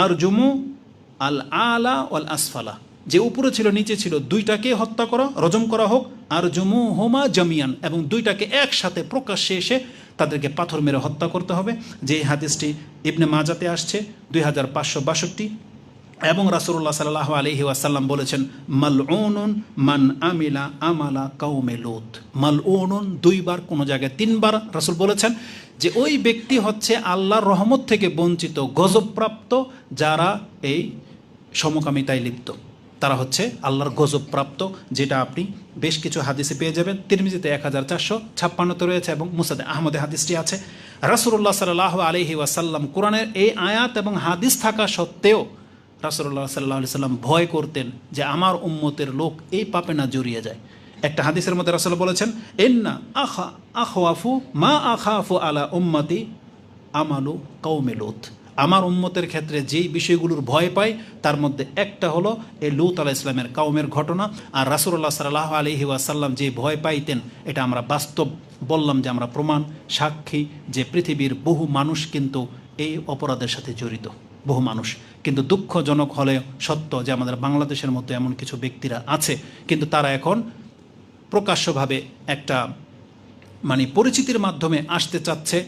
আরজুমু আল আলা ওয়াল আসফালা, যে উপরে ছিল নিচে ছিল দুইটাকে হত্যা করা, রজম করা হোক, আর জুমু হোমা জামিয়ান, এবং দুইটাকে একসাথে প্রকাশ্যে এসে তাদেরকে পাথর মেরে হত্যা করতে হবে। যে হাদিসটি ইবনে মাজাতে আসছে 2562, এবং রাসূলুল্লাহ সাল্লাল্লাহু আলাইহি ওয়াসাল্লাম বলেছেন মালউনুন মান আমিলা আমালা কওমে লুত। মালউনুন দুইবার, কোনো জায়গায় তিনবার রাসূল বলেছেন যে ওই ব্যক্তি হচ্ছে আল্লাহর রহমত থেকে বঞ্চিত, গজবপ্রাপ্ত, যারা এই সমকামিতায় লিপ্ত, তারা হচ্ছে আল্লাহর গজবপ্রাপ্ত, যেটা আপনি বেশ কিছু হাদিসে পেয়ে যাবেন। তিরমিজিতে 1456 রয়েছে, এবং মুসনাদে আহমদে হাদিসটি আছে। রাসূলুল্লাহ সাল্লাল্লাহু আলাইহি ওয়াসাল্লাম কোরআনের এই আয়াত এবং হাদিস থাকা সত্ত্বেও রাসূলুল্লাহ সাল্লাল্লাহু আলাইহি ওয়াসাল্লাম ভয় করতেন যে আমার উম্মতের লোক এই পাপে না জড়িয়ে যায়। একটা হাদিসের মধ্যে রাসূল বলেছেন ইন্না আখাওয়াফু মা আখাফু আলা উম্মতি আমালু কওমে লুত। আমার উম্মতের ক্ষেত্রে যেই বিষয়গুলোর ভয় পাই তার মধ্যে একটা হলো এই লূত আলাইহিস সালামের কওমের ঘটনা। আর রাসূলুল্লাহ সাল্লাল্লাহু আলাইহি ওয়াসাল্লাম যে ভয় পাইতেন এটা আমরা বাস্তব বললাম, যে আমরা প্রমাণ সাক্ষী, যে পৃথিবীর বহু মানুষ কিন্তু এই অপরাধের সাথে জড়িত, বহু মানুষ। কিন্তু দুঃখজনক হলে সত্য যে আমাদের বাংলাদেশের মধ্যে এমন কিছু ব্যক্তিরা আছে, কিন্তু তারা এখন প্রকাশ্যভাবে একটা পরিচিতির মাধ্যমে আসতে চাচ্ছে।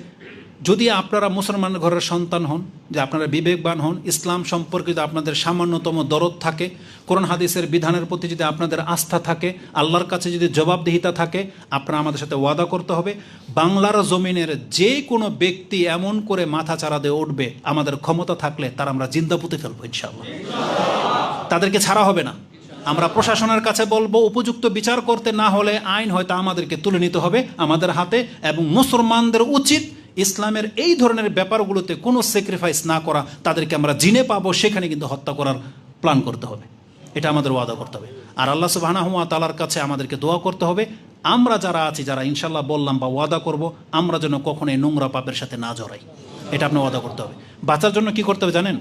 যদি আপনারা মুসলমান ঘরের সন্তান হন, যে আপনারা বিবেকবান হন, ইসলাম সম্পর্কে যদি আপনাদের সামান্যতম দরদ থাকে, কোরআন হাদিসের বিধানের প্রতি যদি আপনাদের আস্থা থাকে, আল্লাহর কাছে যদি জবাবদিহিতা থাকে, আপনারা আমাদের সাথে ওয়াদা করতে হবে বাংলার জমিনের যে কোনো ব্যক্তি এমন করে মাথা চারা দিয়ে উঠবে, আমাদের ক্ষমতা থাকলে তার আমরা জিন্দা পুঁতে ফেলবো ইনশাআল্লাহ। তাদেরকে ছাড়া হবে না। আমরা প্রশাসনের কাছে বলবো উপযুক্ত বিচার করতে, না হলে আইন হয়তো আমাদেরকে তুলে নিতে হবে আমাদের হাতে। এবং মুসলমানদের উচিত ইসলামের এই ধরনের ব্যাপারগুলোতে কোনো স্যাক্রিফাইস না করা। তাদেরকে আমরা জিনে পাবো সেখানে কিন্তু হত্যা করার প্ল্যান করতে হবে, এটা আমাদের ওয়াদা করতে হবে। আর আল্লাহ সুবহানাহু ওয়া তাআলার কাছে আমাদেরকে দোয়া করতে হবে, আমরা যারা আছি, যারা ইনশাল্লাহ বললাম বা ওয়াদা করব, আমরা যেন কখনোই নোংরা পাপের সাথে না জড়াই, এটা আপনার ওয়াদা করতে হবে। বাঁচার জন্য কি করতে হবে জানেন?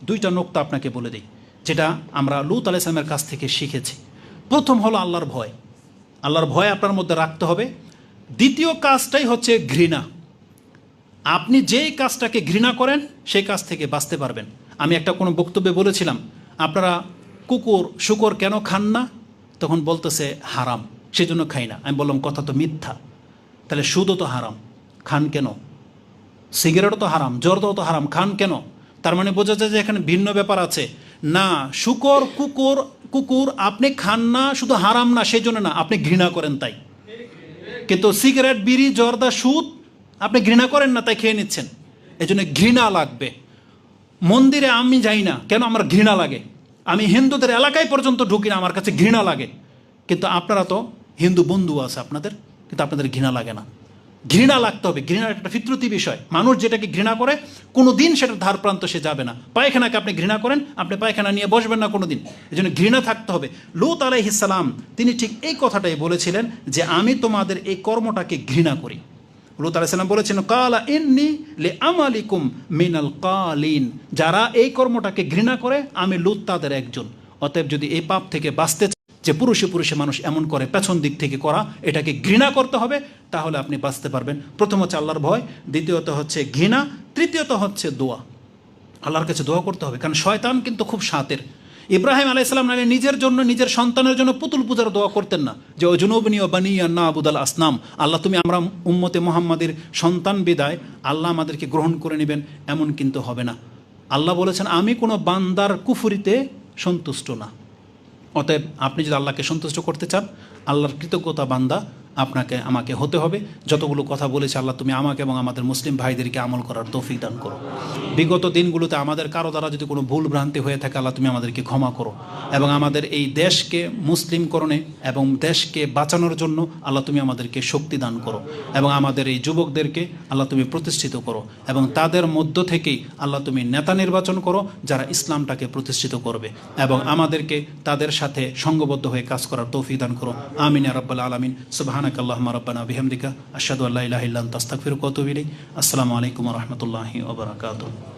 দুইটা নোক্তা আপনাকে বলে দিই, যেটা আমরা লূত আলাইহিস সালামের কাছ থেকে শিখেছি। প্রথম হলো আল্লাহর ভয়। আল্লাহর ভয় আপনার মধ্যে রাখতে হবে। দ্বিতীয় কাজটাই হচ্ছে ঘৃণা। আপনি যেই কাজটাকে ঘৃণা করেন সেই কাজ থেকে বাঁচতে পারবেন। আমি একটা কোনো বক্তব্যে বলেছিলাম আপনারা কুকুর শুকর কেন খান না? তখন বলতেছে হারাম, সেজন্য খাই না। আমি বললাম কথা তো মিথ্যা, তাহলে সুদও তো হারাম, খান কেন? সিগারেটও তো হারাম, জর্দাও তো হারাম, খান কেন? তার মানে বোঝা যায় যে এখানে ভিন্ন ব্যাপার আছে। না, শুকর কুকুর আপনি খান না, শুধু হারাম না সেই জন্য না, আপনি ঘৃণা করেন তাই। কিন্তু সিগারেট, বিড়ি, জর্দা, সুদ আপনি ঘৃণা করেন না তাই খেয়ে নিচ্ছেন, এই জন্য ঘৃণা লাগবে। মন্দিরে আমি যাই না কেন? আমার ঘৃণা লাগে। আমি হিন্দুদের এলাকায় পর্যন্ত ঢুকি না, আমার কাছে ঘৃণা লাগে। কিন্তু আপনারা তো হিন্দু বন্ধু আছে আপনাদের, কিন্তু আপনাদের ঘৃণা লাগে না। ঘৃণা লাগতে হবে। ঘৃণার একটা ফিতরতি বিষয়। মানুষ যেটাকে ঘৃণা করে কোনো দিন সেটা ধার প্রান্ত সে যাবে না। পায়খানাকে আপনি ঘৃণা করেন, আপনি পায়খানা নিয়ে বসবেন না কোনো দিন। এই জন্য ঘৃণা থাকতে হবে। লূত আলাইহিস সালাম তিনি ঠিক এই কথাটাই বলেছিলেন যে আমি তোমাদের এই কর্মটাকে ঘৃণা করি। লূত আলাইহিস সালাম বলেছেন কালা ইন্নী লিআমালিকুম মিনাল কালিন, যারা এই কর্মটাকে ঘৃণা করে আমি লূত তাদের একজন। অতএব যদি এই পাপ থেকে বাঁচতে যে পুরুষে পুরুষে মানুষ এমন করে পেছন দিক থেকে করা, এটাকে ঘৃণা করতে হবে, তাহলে আপনি বাঁচতে পারবেন। প্রথম হচ্ছে আল্লাহর ভয়, দ্বিতীয়ত হচ্ছে ঘৃণা, তৃতীয়ত হচ্ছে দোয়া। আল্লাহর কাছে দোয়া করতে হবে, কারণ শয়তান কিন্তু খুব শাতের। ইব্রাহিম আলাইহিস সালাম নাকি নিজের জন্য, নিজের সন্তানের জন্য পুতুল পূজার দোয়া করতেন না, যে ওজুনুবনি ও বানিয়া না আবুদাল আসনাম, আল্লাহ তুমি আমরা উম্মতে মুহাম্মাদের সন্তান বিদায় আল্লাহ আমাদেরকে গ্রহণ করে নেবেন, এমন কিন্তু হবে না। আল্লাহ বলেছেন আমি কোনো বান্দার কুফরিতে সন্তুষ্ট না। অতএব আপনি যদি আল্লাহকে সন্তুষ্ট করতে চান, আল্লাহর কৃতজ্ঞতা বান্দা, আপনাকে আমাকে হতে হবে। যতগুলো কথা বলেছে আল্লাহ তুমি আমাকে এবং আমাদের মুসলিম ভাইদেরকে আমল করার তৌফিক দান করো। বিগত দিনগুলোতে আমাদের কারো দ্বারা যদি কোনো ভুল ভ্রান্তি হয়ে থাকে আল্লাহ তুমি আমাদেরকে ক্ষমা করো, এবং আমাদের এই দেশকে মুসলিমকরণে এবং দেশকে বাঁচানোর জন্য আল্লাহ তুমি আমাদেরকে শক্তি দান করো, এবং আমাদের এই যুবকদেরকে আল্লাহ তুমি প্রতিষ্ঠিত করো, এবং তাদের মধ্য থেকেই আল্লাহ তুমি নেতা নির্বাচন করো যারা ইসলামটাকে প্রতিষ্ঠিত করবে, এবং আমাদেরকে তাদের সাথে সঙ্গবদ্ধ হয়ে কাজ করার তৌফিক দান করো। আমিন ইয়া রাব্বাল আলামিন। সুবহানাকাল্লাহুম্মা রাব্বানা বিহামদিকা আশহাদু আল্লা ইলাহা ইল্লা আনতা আস্তাগফিরুকা ওয়া আতুবু ইলাইক। আসসালামু আলাইকুম ওয়া রাহমাতুল্লাহি ওয়া বারাকাতুহু।